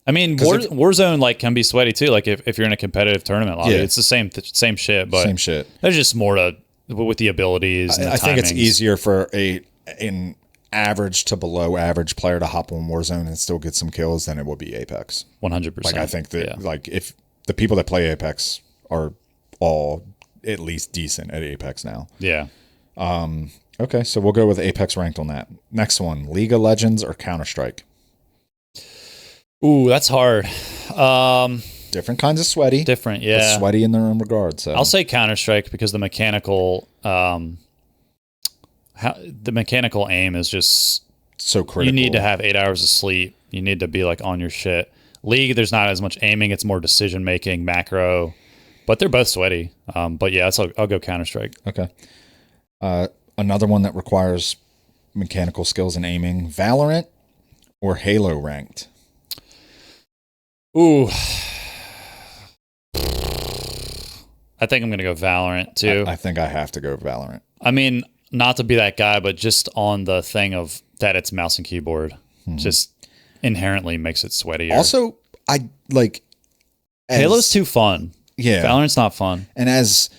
Speaker 1: I mean, Warzone like can be sweaty too. Like if you're in a competitive tournament lobby, it's the same shit. But
Speaker 2: same shit.
Speaker 1: There's just more to with the abilities. And the
Speaker 2: I think it's easier for an average to below average player to hop on Warzone and still get some kills than it would be Apex.
Speaker 1: 100%.
Speaker 2: Like I think that like if the people that play Apex are all at least decent at Apex now.
Speaker 1: Yeah.
Speaker 2: Okay, so we'll go with Apex ranked on that. Next one, League of Legends or Counter-Strike?
Speaker 1: Ooh, that's hard.
Speaker 2: Different kinds of sweaty.
Speaker 1: Different, yeah.
Speaker 2: Sweaty in their own regard. So
Speaker 1: I'll say Counter-Strike because the mechanical aim is just
Speaker 2: so critical.
Speaker 1: You need to have 8 hours of sleep. You need to be like on your shit. League, there's not as much aiming. It's more decision making, macro, but they're both sweaty. But yeah, I'll go Counter-Strike.
Speaker 2: Okay. Another one that requires mechanical skills and aiming, Valorant or Halo ranked?
Speaker 1: Ooh. I think I'm going to go Valorant too.
Speaker 2: I think I have to go Valorant.
Speaker 1: I mean, not to be that guy, but just on the thing of that it's mouse and keyboard, just inherently makes it sweatier.
Speaker 2: Also, I like...
Speaker 1: Halo's too fun.
Speaker 2: Yeah.
Speaker 1: Valorant's not fun.
Speaker 2: And that's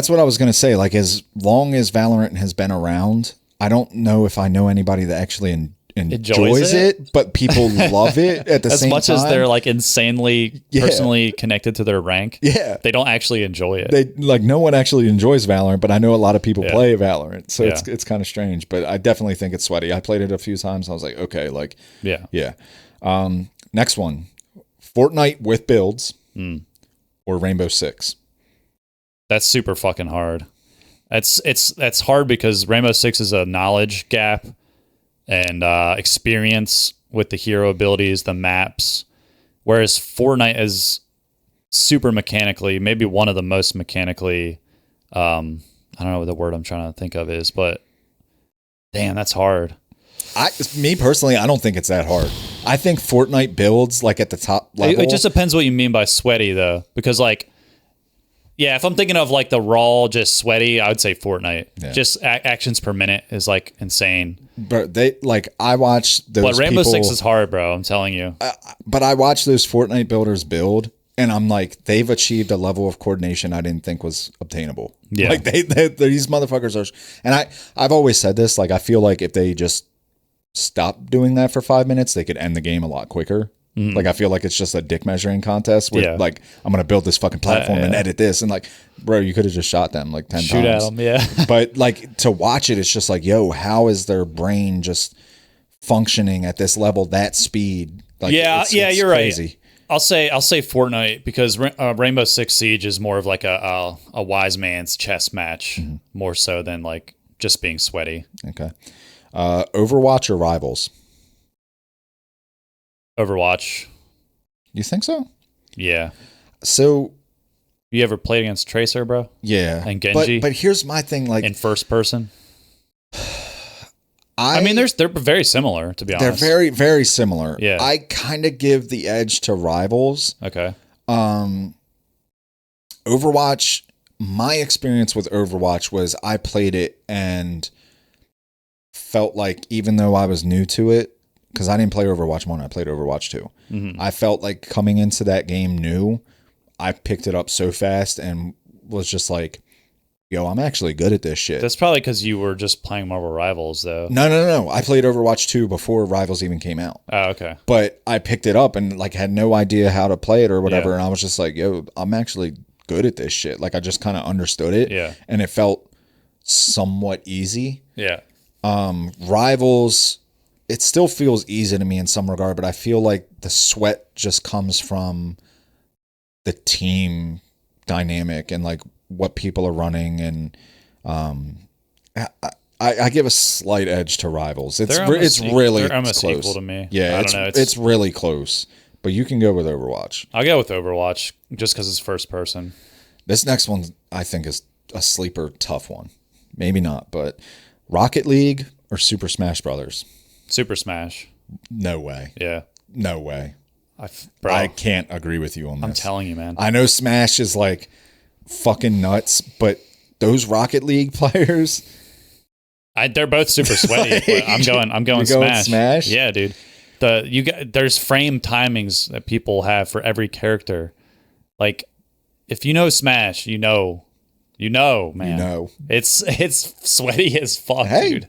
Speaker 2: what I was going to say. Like, as long as Valorant has been around, I don't know if I know anybody that actually enjoys it, but people love it at the same time.
Speaker 1: As much as they're like insanely personally connected to their rank, they don't actually enjoy it.
Speaker 2: They like no one actually enjoys Valorant, but I know a lot of people play Valorant, so it's kind of strange. But I definitely think it's sweaty. I played it a few times. I was like, okay, like yeah. Next one, Fortnite with builds or Rainbow Six.
Speaker 1: That's super fucking hard. That's hard because Rainbow Six is a knowledge gap and experience with the hero abilities, the maps, whereas Fortnite is super mechanically, maybe one of the most mechanically, I don't know what the word I'm trying to think of is, but damn, that's hard.
Speaker 2: Me personally, I don't think it's that hard. I think Fortnite builds like at the top level.
Speaker 1: It just depends what you mean by sweaty though, because like, yeah, if I'm thinking of like the raw, just sweaty, I would say Fortnite. Yeah. Just actions per minute is like insane.
Speaker 2: But I watch those.
Speaker 1: But Rainbow Six is hard, bro. I'm telling you.
Speaker 2: But I watch those Fortnite builders build, and I'm like, they've achieved a level of coordination I didn't think was obtainable. Yeah, like these motherfuckers are. And I've always said this. Like, I feel like if they just stop doing that for 5 minutes, they could end the game a lot quicker. Mm. Like, I feel like it's just a dick measuring contest where like, I'm going to build this fucking platform and edit this. And like, bro, you could have just shot them like 10 times.
Speaker 1: Shoot at them, yeah.
Speaker 2: But like, to watch it, it's just like, yo, how is their brain just functioning at this level, that speed? Like, it's
Speaker 1: you're
Speaker 2: crazy.
Speaker 1: Right. I'll say Fortnite because Rainbow Six Siege is more of like a wise man's chess match, more so than like just being sweaty.
Speaker 2: Okay. Overwatch or Rivals?
Speaker 1: Overwatch.
Speaker 2: You think so?
Speaker 1: Yeah.
Speaker 2: So,
Speaker 1: you ever played against Tracer, bro?
Speaker 2: Yeah.
Speaker 1: And Genji?
Speaker 2: But here's my thing, like,
Speaker 1: in first person? I mean, they're very similar, to be honest.
Speaker 2: They're very, very similar.
Speaker 1: Yeah.
Speaker 2: I kind of give the edge to Rivals.
Speaker 1: Okay.
Speaker 2: Overwatch, my experience with Overwatch was I played it and felt like, even though I was new to it, because I didn't play Overwatch 1, I played Overwatch 2. Mm-hmm. I felt like coming into that game new, I picked it up so fast and was just like, yo, I'm actually good at this shit.
Speaker 1: That's probably because you were just playing Marvel Rivals, though.
Speaker 2: No. I played Overwatch 2 before Rivals even came out.
Speaker 1: Oh, okay.
Speaker 2: But I picked it up and like had no idea how to play it or whatever. Yeah. And I was just like, yo, I'm actually good at this shit. Like, I just kind of understood it.
Speaker 1: Yeah.
Speaker 2: And it felt somewhat easy.
Speaker 1: Yeah.
Speaker 2: Rivals, it still feels easy to me in some regard, but I feel like the sweat just comes from the team dynamic and like what people are running. And I give a slight edge to Rivals. It's really
Speaker 1: they're almost
Speaker 2: close.
Speaker 1: Equal to me.
Speaker 2: Yeah, it's really close. But you can go with Overwatch.
Speaker 1: I'll go with Overwatch just because it's first person.
Speaker 2: This next one I think is a sleeper tough one. Maybe not, but Rocket League or Super Smash Brothers?
Speaker 1: Super Smash.
Speaker 2: No way.
Speaker 1: Yeah.
Speaker 2: No way.
Speaker 1: Bro,
Speaker 2: I can't agree with you on this.
Speaker 1: I'm telling you, man.
Speaker 2: I know Smash is like fucking nuts, but those Rocket League players,
Speaker 1: they're both super sweaty. But I'm going Smash. Yeah, dude. There's frame timings that people have for every character. Like, if you know Smash, you know, man.
Speaker 2: You know.
Speaker 1: It's sweaty as fuck, dude.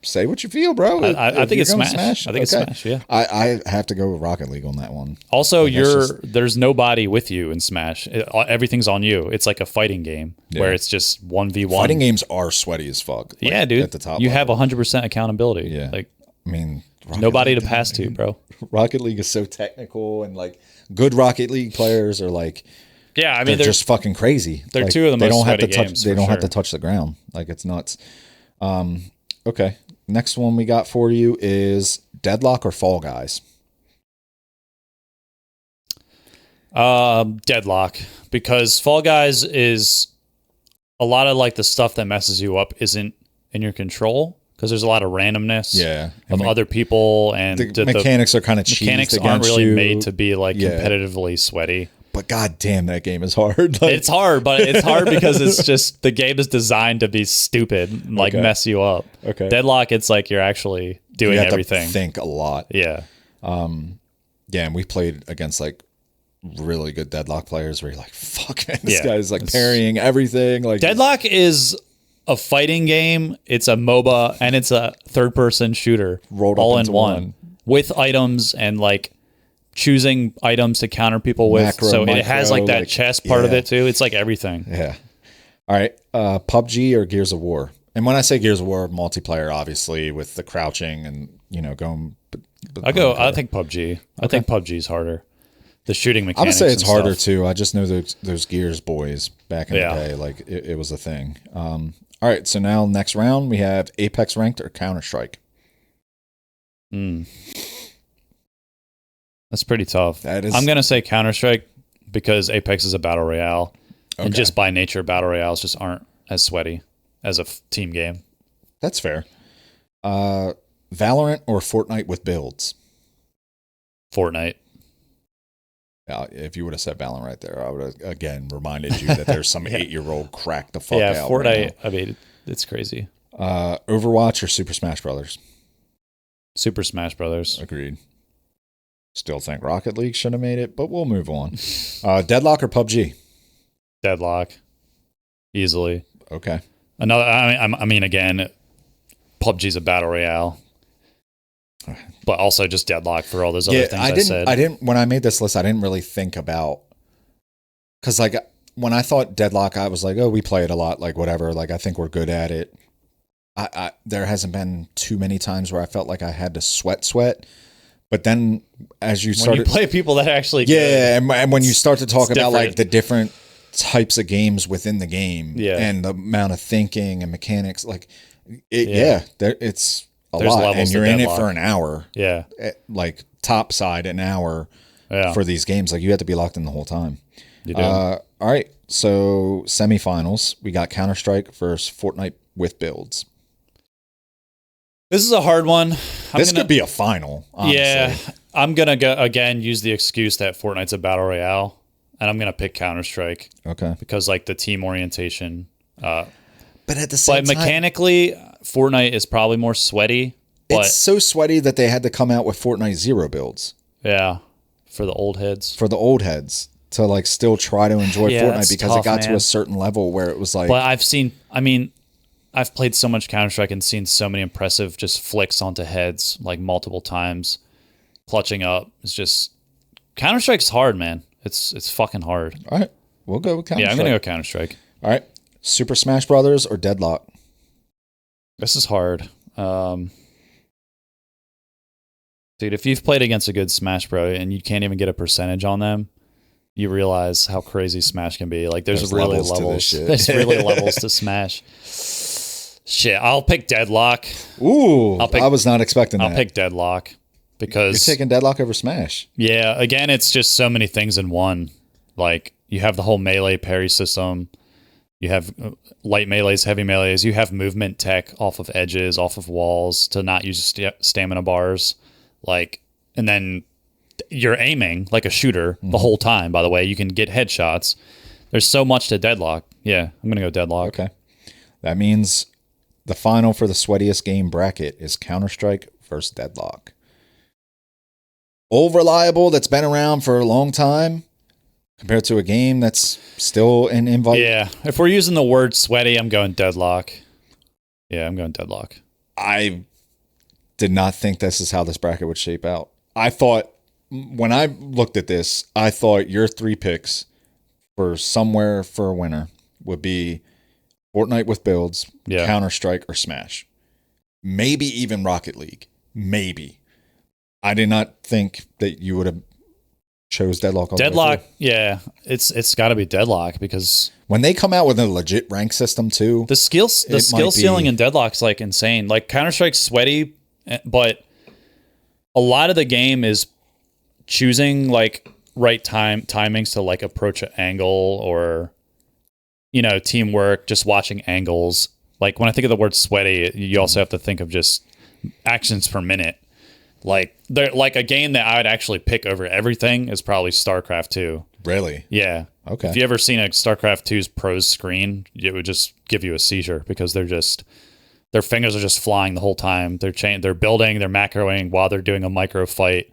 Speaker 2: Say what you feel, bro.
Speaker 1: I think it's Smash. I think it's Smash, yeah.
Speaker 2: I have to go with Rocket League on that one.
Speaker 1: Also, there's nobody with you in Smash. Everything's on you. It's like a fighting game where it's just 1v1.
Speaker 2: Fighting games are sweaty as fuck. Like,
Speaker 1: yeah, dude.
Speaker 2: At the top
Speaker 1: you have 100% accountability.
Speaker 2: Yeah.
Speaker 1: Like,
Speaker 2: I mean,
Speaker 1: nobody to pass to, bro.
Speaker 2: Rocket League is so technical, and like good Rocket League players are like,
Speaker 1: yeah, I mean,
Speaker 2: they're just fucking crazy.
Speaker 1: They're like, two of the most sweaty games.
Speaker 2: They don't have to touch the ground. Like, it's nuts. Okay. Next one we got for you is Deadlock or Fall Guys?
Speaker 1: Deadlock, because Fall Guys is a lot of like the stuff that messes you up isn't in your control because there's a lot of randomness of other people, and
Speaker 2: the mechanics are kind of cheesed.
Speaker 1: Mechanics aren't really made to be like competitively sweaty.
Speaker 2: But god damn, that game is hard. Like,
Speaker 1: it's hard, but it's hard because it's just the game is designed to be stupid and like mess you up.
Speaker 2: Okay.
Speaker 1: Deadlock, it's like you're actually doing everything.
Speaker 2: To think a lot.
Speaker 1: Yeah.
Speaker 2: Yeah, and we played against like really good Deadlock players where you're like, fuck man, this guy's like parrying everything. Like,
Speaker 1: Deadlock is a fighting game, it's a MOBA, and it's a third person shooter
Speaker 2: rolled
Speaker 1: all
Speaker 2: up
Speaker 1: in one with items and like choosing items to counter people with.
Speaker 2: Macro,
Speaker 1: so
Speaker 2: micro,
Speaker 1: it has like that chess part of it too. It's like everything.
Speaker 2: Yeah. All right. PUBG or Gears of War? And when I say Gears of War, multiplayer, obviously, with the crouching and, going.
Speaker 1: I think PUBG. I think PUBG is harder. The shooting mechanics.
Speaker 2: I would say it's harder too. I just know those Gears boys back in the day. Like, it was a thing. All right. So now next round, we have Apex Ranked or Counter-Strike.
Speaker 1: That's pretty tough.
Speaker 2: That is.
Speaker 1: I'm going to say Counter-Strike because Apex is a battle royale. Okay. And just by nature, battle royales just aren't as sweaty as a team game.
Speaker 2: That's fair. Valorant or Fortnite with builds?
Speaker 1: Fortnite.
Speaker 2: If you would have said Valorant right there, I would have again reminded you that there's some 8-year-old crack the fuck out.
Speaker 1: Yeah, Fortnite. Right, I mean, it's crazy.
Speaker 2: Overwatch or Super Smash Brothers?
Speaker 1: Super Smash Brothers.
Speaker 2: Agreed. Still think Rocket League should have made it, but we'll move on. Deadlock or PUBG?
Speaker 1: Deadlock. Easily.
Speaker 2: Okay.
Speaker 1: I mean, again, PUBG's a battle royale. But also just Deadlock for all those other things I said.
Speaker 2: I didn't, when I made this list, I didn't really think about, because like when I thought Deadlock, I was like, oh, we play it a lot, like whatever, like I think we're good at it. There hasn't been too many times where I felt like I had to sweat. But then as you started,
Speaker 1: when you play people that actually
Speaker 2: and when you start to talk about like the different types of games within the game and the amount of thinking and mechanics, like it's a lot, and you're in it for an hour.
Speaker 1: Yeah,
Speaker 2: like top side an hour for these games. Like you have to be locked in the whole time.
Speaker 1: You do.
Speaker 2: All right, so semifinals, we got Counter-Strike versus Fortnite with builds.
Speaker 1: This is a hard one.
Speaker 2: This could be a final. Honestly.
Speaker 1: Yeah, I'm gonna go again. Use the excuse that Fortnite's a battle royale, and I'm gonna pick Counter-Strike.
Speaker 2: Okay,
Speaker 1: because like the team orientation.
Speaker 2: But at the same time,
Speaker 1: mechanically, Fortnite is probably more sweaty. But
Speaker 2: it's so sweaty that they had to come out with Fortnite Zero builds.
Speaker 1: Yeah, for the old heads.
Speaker 2: For the old heads to like still try to enjoy Fortnite because it got to a certain level where it was like.
Speaker 1: But I've played so much Counter-Strike and seen so many impressive just flicks onto heads like multiple times, clutching up. It's just Counter-Strike's hard, man. It's fucking hard.
Speaker 2: All right, we'll go with Counter-Strike.
Speaker 1: Yeah, I'm gonna go Counter-Strike.
Speaker 2: All right. Super Smash Brothers or Deadlock?
Speaker 1: This is hard. Dude, if you've played against a good Smash Bro and you can't even get a percentage on them, you realize how crazy Smash can be. Like there's really levels. There's really levels to Smash. Shit, I'll pick Deadlock.
Speaker 2: Ooh, I was not expecting that.
Speaker 1: I'll pick Deadlock because
Speaker 2: you're taking Deadlock over Smash.
Speaker 1: Yeah, again, it's just so many things in one. Like you have the whole melee parry system. You have light melees, heavy melees. You have movement tech off of edges, off of walls to not use stamina bars. Like, and then you're aiming like a shooter the whole time, by the way. You can get headshots. There's so much to Deadlock. Yeah, I'm going to go Deadlock.
Speaker 2: Okay. That means the final for the sweatiest game bracket is Counter-Strike versus Deadlock. Old reliable that's been around for a long time. Compared to a game that's still an invite.
Speaker 1: Yeah. If we're using the word sweaty, I'm going Deadlock. Yeah, I'm going Deadlock.
Speaker 2: I did not think this is how this bracket would shape out. I thought, when I looked at this, I thought your 3 picks for somewhere for a winner would be Fortnite with builds, Counter-Strike, or Smash. Maybe even Rocket League. Maybe. I did not think that you would have chose Deadlock.
Speaker 1: Deadlock, yeah, it's got to be Deadlock because
Speaker 2: when they come out with a legit rank system too,
Speaker 1: the skill ceiling in Deadlock's like insane. Like Counter-Strike's sweaty, but a lot of the game is choosing like right timings to like approach an angle or teamwork, just watching angles. Like when I think of the word sweaty, you also have to think of just actions per minute. Like a game that I would actually pick over everything is probably StarCraft 2.
Speaker 2: Really?
Speaker 1: Yeah.
Speaker 2: Okay.
Speaker 1: If you ever seen a StarCraft 2's pros screen, it would just give you a seizure because their fingers are just flying the whole time. They're building, they're macroing while they're doing a micro fight.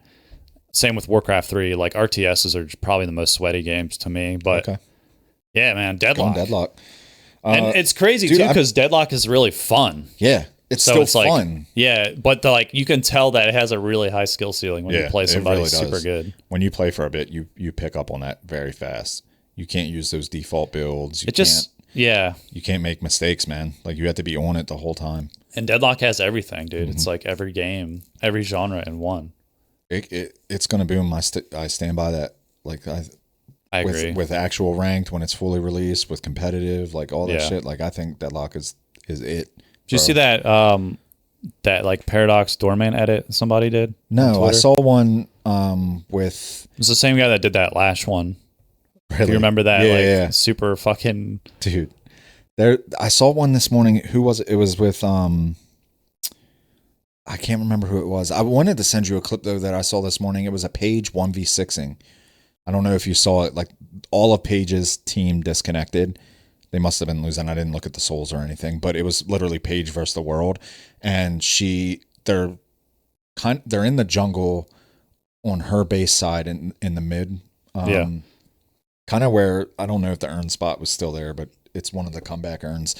Speaker 1: Same with Warcraft 3. Like RTSs are probably the most sweaty games to me. But yeah, man, Deadlock.
Speaker 2: Deadlock.
Speaker 1: And it's crazy too because Deadlock is really fun.
Speaker 2: Yeah. It's still fun.
Speaker 1: Yeah, but you can tell that it has a really high skill ceiling when you play somebody super good.
Speaker 2: When you play for a bit, you pick up on that very fast. You can't use those default builds. You can't make mistakes, man. Like you have to be on it the whole time.
Speaker 1: And Deadlock has everything, dude. It's like every game, every genre in one.
Speaker 2: It's going to boom. I stand by that. Like I
Speaker 1: agree.
Speaker 2: With actual ranked when it's fully released, with competitive, like all that shit. Like I think Deadlock is it.
Speaker 1: Did you see that that like Paradox Doorman edit somebody did?
Speaker 2: No, I saw one with...
Speaker 1: It was the same guy that did that last one.
Speaker 2: Really?
Speaker 1: Do you remember that? Super fucking...
Speaker 2: Dude. I saw one this morning. Who was it? It was with... I can't remember who it was. I wanted to send you a clip though that I saw this morning. It was a Page 1v6ing. I don't know if you saw it. Like all of Page's team disconnected. They must have been losing. I didn't look at the souls or anything, but it was literally Page versus the world. And they're in the jungle on her base side in the mid. Kind of where, I don't know if the urn spot was still there, but it's one of the comeback urns.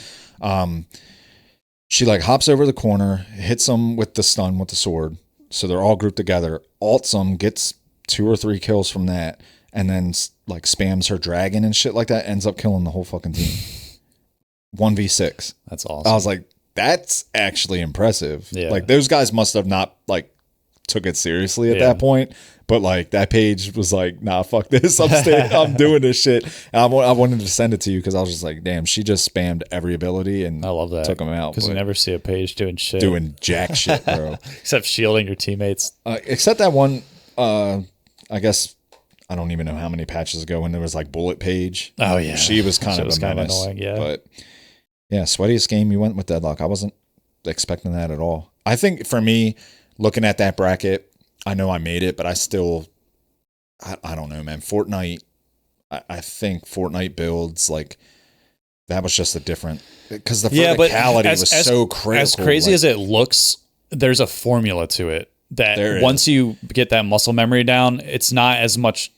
Speaker 2: She like hops over the corner, hits them with the stun with the sword. So they're all grouped together. Ults them, gets 2 or 3 kills from that, and then like spams her dragon and shit like that, ends up killing the whole fucking team. 1v6.
Speaker 1: That's awesome.
Speaker 2: I was like, that's actually impressive.
Speaker 1: Yeah.
Speaker 2: Like those guys must have not like took it seriously at that point, but like that Page was like, nah, fuck this. I'm doing this shit. And I wanted to send it to you because I was just like, damn, she just spammed every ability and
Speaker 1: I love that.
Speaker 2: Took them out.
Speaker 1: Because you never see a Page doing shit.
Speaker 2: Doing jack shit, bro.
Speaker 1: Except shielding your teammates.
Speaker 2: Except that one, I guess, I don't even know how many patches ago when there was like Bullet Page.
Speaker 1: Oh yeah.
Speaker 2: She was kind of
Speaker 1: annoying, yeah.
Speaker 2: But yeah, sweatiest game, you went with Deadlock. I wasn't expecting that at all. I think for me, looking at that bracket, I know I made it, but I still, I don't know, man. Fortnite, I think Fortnite builds, like, that was just a different, because the verticality was so critical.
Speaker 1: As crazy as it looks, there's a formula to it that once you get that muscle memory down, it's not as much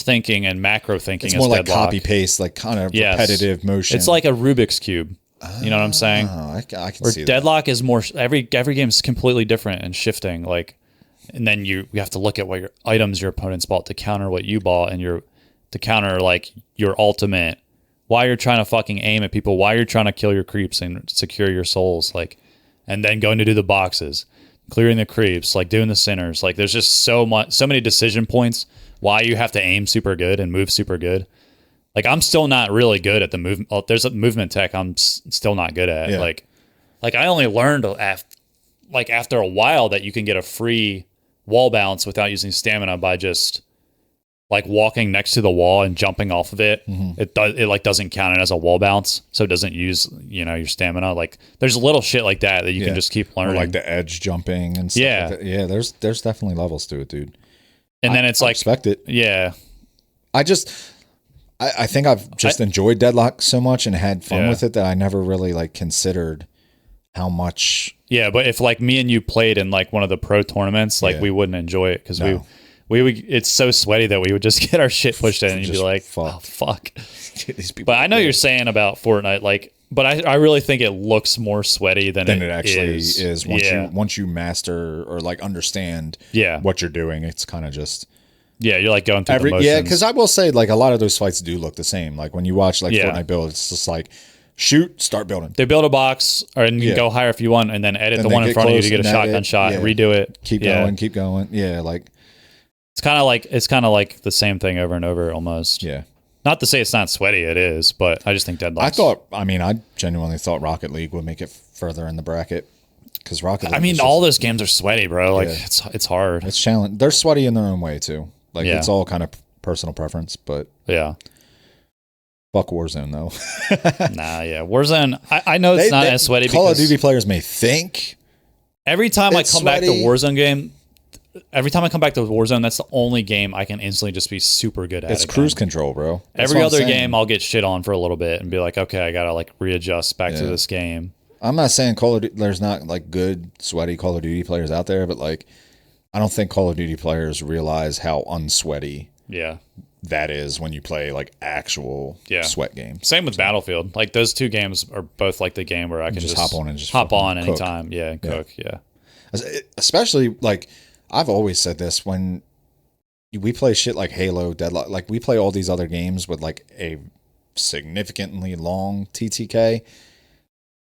Speaker 1: thinking and macro thinking.
Speaker 2: It's more like copy paste, like kind of repetitive motion.
Speaker 1: It's like a Rubik's Cube. You know what I'm saying?
Speaker 2: I can see that.
Speaker 1: Deadlock is more, every game is completely different and shifting. Like, and then you have to look at what your items your opponents bought to counter what you bought, and to counter like your ultimate, why you're trying to fucking aim at people, why you're trying to kill your creeps and secure your souls, like, and then going to do the boxes, clearing the creeps, like doing the centers. Like, there's just so many decision points why you have to aim super good and move super good. Like, I'm still not really good at the movement. There's a movement tech I'm still not good at. Yeah. Like I only learned after a while that you can get a free wall bounce without using stamina by just like walking next to the wall and jumping off of it. Mm-hmm. It like doesn't count it as a wall bounce, so it doesn't use your stamina. Like, there's little shit like that you can just keep learning,
Speaker 2: or like the edge jumping and stuff.
Speaker 1: Yeah,
Speaker 2: like that. Yeah. There's definitely levels to it, dude.
Speaker 1: And then it's
Speaker 2: I
Speaker 1: like
Speaker 2: respect it.
Speaker 1: Yeah.
Speaker 2: I think I've just enjoyed Deadlock so much and had fun with it that I never really like considered how much.
Speaker 1: Yeah, but if like me and you played in like one of the pro tournaments, like we wouldn't enjoy it because we would. It's so sweaty that we would just get our shit pushed in and you'd be like, oh fuck. But I know you're saying about Fortnite, like, but I really think it looks more sweaty than it
Speaker 2: actually is once you master or like understand what you're doing. It's kind of just.
Speaker 1: Yeah, you're like going through the motions.
Speaker 2: Yeah, because I will say, like, a lot of those fights do look the same. Like, when you watch, like, Fortnite build, it's just like, shoot, start building.
Speaker 1: They build a box, and you go higher if you want, and then edit the one in front of you to get a shotgun shot, redo it.
Speaker 2: Keep going. Yeah, like.
Speaker 1: It's kind of like the same thing over and over, almost.
Speaker 2: Yeah.
Speaker 1: Not to say it's not sweaty, it is, but I just think Deadlock.
Speaker 2: I genuinely thought Rocket League would make it further in the bracket. Because Rocket League.
Speaker 1: All those games are sweaty, bro. Like, it's hard.
Speaker 2: It's challenging. They're sweaty in their own way, too. Like, it's all kind of personal preference, but fuck Warzone though.
Speaker 1: Warzone. I know it's not as sweaty.
Speaker 2: Call of Duty players may think.
Speaker 1: Every time I come back to Warzone game, that's the only game I can instantly just be super good at.
Speaker 2: It's cruise control, bro.
Speaker 1: Every other game, I'll get shit on for a little bit and be like, okay, I gotta like readjust back to this game.
Speaker 2: I'm not saying there's not like good sweaty Call of Duty players out there, but like, I don't think Call of Duty players realize how unsweaty that is when you play like actual sweat games.
Speaker 1: Same with Battlefield. Like, those two games are both like the game where I can just hop on anytime. Yeah, and cook. Yeah.
Speaker 2: Especially like, I've always said this, when we play shit like Halo, Deadlock, like we play all these other games with like a significantly long TTK.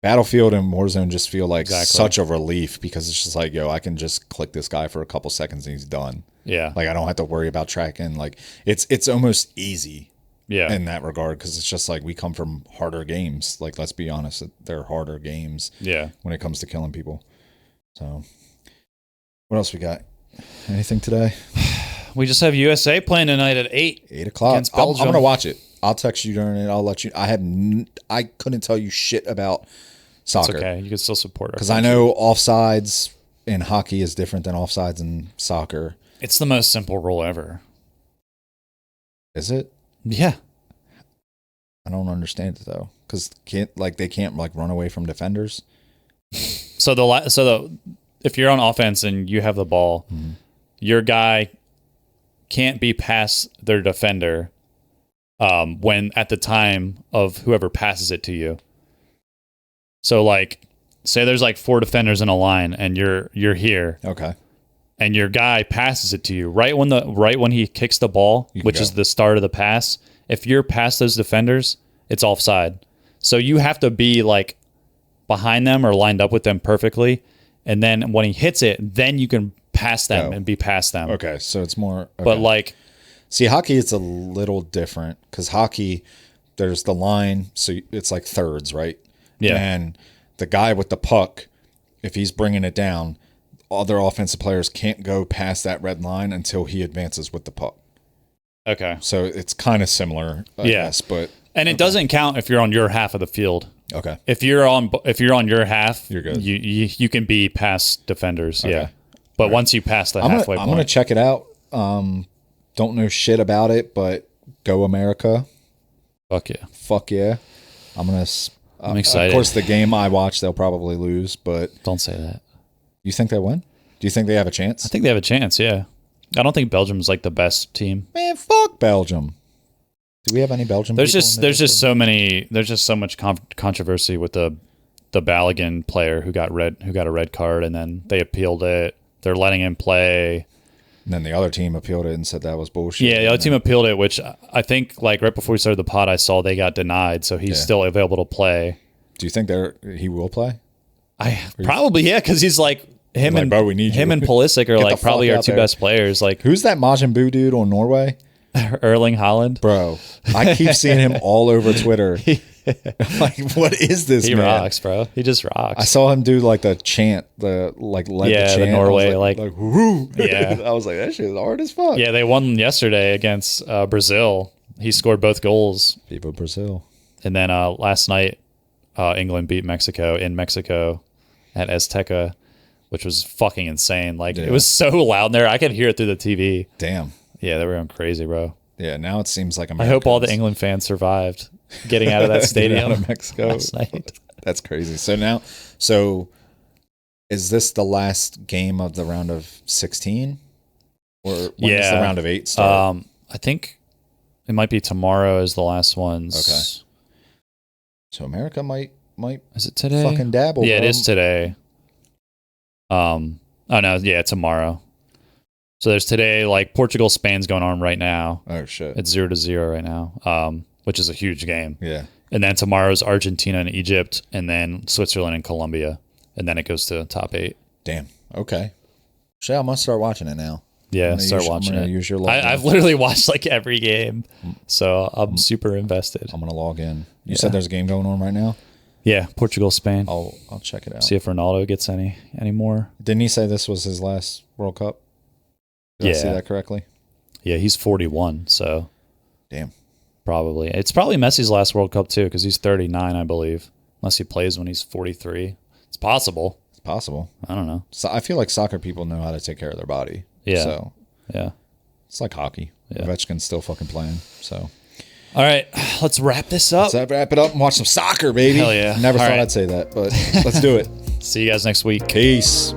Speaker 2: Battlefield and Warzone just feel like such a relief because it's just like, yo, I can just click this guy for a couple seconds and he's done.
Speaker 1: Yeah.
Speaker 2: Like, I don't have to worry about tracking. Like, it's almost easy in that regard because it's just like we come from harder games. Like, let's be honest, they're harder games when it comes to killing people. So, what else we got? Anything today?
Speaker 1: We just have USA playing tonight at 8
Speaker 2: o'clock. I'm going to watch it. I'll text you during it. I'll let you. I couldn't tell you shit about soccer.
Speaker 1: It's okay. You can still support
Speaker 2: because I know offsides, in hockey is different than offsides in soccer.
Speaker 1: It's the most simple rule ever.
Speaker 2: Is it?
Speaker 1: Yeah.
Speaker 2: I don't understand it though, because they can't run away from defenders.
Speaker 1: So if you're on offense and you have the ball, your guy can't be past their defender when at the time of whoever passes it to you. So like, say there's like 4 defenders in a line and you're here.
Speaker 2: Okay.
Speaker 1: And your guy passes it to you right when he kicks the ball, which is the start of the pass. If you're past those defenders, it's offside. So you have to be like behind them or lined up with them perfectly. And then when he hits it, then you can pass them and be past them.
Speaker 2: Okay. So it's more, okay.
Speaker 1: But like,
Speaker 2: see, hockey, it's a little different because hockey, there's the line. So it's like thirds, right?
Speaker 1: Yeah.
Speaker 2: And the guy with the puck, if he's bringing it down, other offensive players can't go past that red line until he advances with the puck.
Speaker 1: Okay.
Speaker 2: So it's kind of similar, I guess, but
Speaker 1: it doesn't count if you're on your half of the field.
Speaker 2: Okay.
Speaker 1: If you're on your half,
Speaker 2: you're good.
Speaker 1: You can be past defenders. Okay. Yeah. But once you pass the halfway point,
Speaker 2: I'm gonna check it out. Don't know shit about it, but go America. Fuck yeah. I'm excited. Of course, the game I watch, they'll probably lose, but
Speaker 1: don't say that.
Speaker 2: You think they win? Do you think they have a chance?
Speaker 1: I think they have a chance. Yeah. I don't think Belgium's like the best team.
Speaker 2: Man, fuck Belgium. Do we have any Belgium?
Speaker 1: There's just so much controversy with the Balogun player who got a red card, and then they appealed it. They're letting him play.
Speaker 2: And then the other team appealed it and said that was bullshit.
Speaker 1: Yeah, the other team appealed it, which I think like right before we started the pod, I saw they got denied, so he's still available to play.
Speaker 2: Do you think he will play?
Speaker 1: Probably, yeah, because he's like him and Pulisic are like probably our 2 best players. Like,
Speaker 2: who's that Majin Buu dude on Norway?
Speaker 1: Erling Haaland,
Speaker 2: bro. I keep seeing him all over Twitter. Like, what is this?
Speaker 1: He rocks, bro. He just rocks.
Speaker 2: I saw him do like the chant, the chant.
Speaker 1: The Norway, like
Speaker 2: woo. Yeah. I was like, that shit is hard as fuck.
Speaker 1: Yeah, they won yesterday against Brazil. He scored both goals.
Speaker 2: Viva Brazil.
Speaker 1: And then last night, England beat Mexico in Mexico at Azteca, which was fucking insane. Like, it was so loud in there. I could hear it through the TV.
Speaker 2: Damn.
Speaker 1: Yeah, they were going crazy, bro.
Speaker 2: Yeah, now it seems like
Speaker 1: I hope all the England fans survived getting out of that stadium
Speaker 2: out of Mexico
Speaker 1: last night.
Speaker 2: That's crazy. So is this the last game of the round of 16? Or when does the round of 8 start?
Speaker 1: I think it might be tomorrow is the last ones.
Speaker 2: Okay. So America might
Speaker 1: is it today?
Speaker 2: Fucking dabble.
Speaker 1: Yeah,
Speaker 2: bro.
Speaker 1: it is today. Oh no, yeah, tomorrow. So there's today, like Portugal, Spain's going on right now.
Speaker 2: Oh shit.
Speaker 1: It's 0-0 right now. Which is a huge game.
Speaker 2: Yeah.
Speaker 1: And then tomorrow's Argentina and Egypt, and then Switzerland and Colombia. And then it goes to top 8.
Speaker 2: Damn. Okay. Shit, I must start watching it now.
Speaker 1: Yeah, start watching it.
Speaker 2: Use your
Speaker 1: I've literally watched like every game, so I'm super invested.
Speaker 2: I'm gonna log in. You said there's a game going on right now?
Speaker 1: Yeah, Portugal, Spain.
Speaker 2: I'll check it out.
Speaker 1: See if Ronaldo gets any more.
Speaker 2: Didn't he say this was his last World Cup? Did I see that correctly?
Speaker 1: Yeah, he's 41, so
Speaker 2: damn.
Speaker 1: Probably. It's probably Messi's last World Cup too, because he's 39, I believe. Unless he plays when he's 43. It's possible.
Speaker 2: It's possible.
Speaker 1: I don't know.
Speaker 2: So I feel like soccer people know how to take care of their body.
Speaker 1: Yeah.
Speaker 2: So
Speaker 1: yeah.
Speaker 2: It's like hockey.
Speaker 1: Yeah.
Speaker 2: Ovechkin's still fucking playing. So
Speaker 1: all right, let's wrap this up.
Speaker 2: Let's wrap it up and watch some soccer, baby.
Speaker 1: Hell yeah.
Speaker 2: Never thought I'd say that, but let's do it.
Speaker 1: See you guys next week.
Speaker 2: Peace.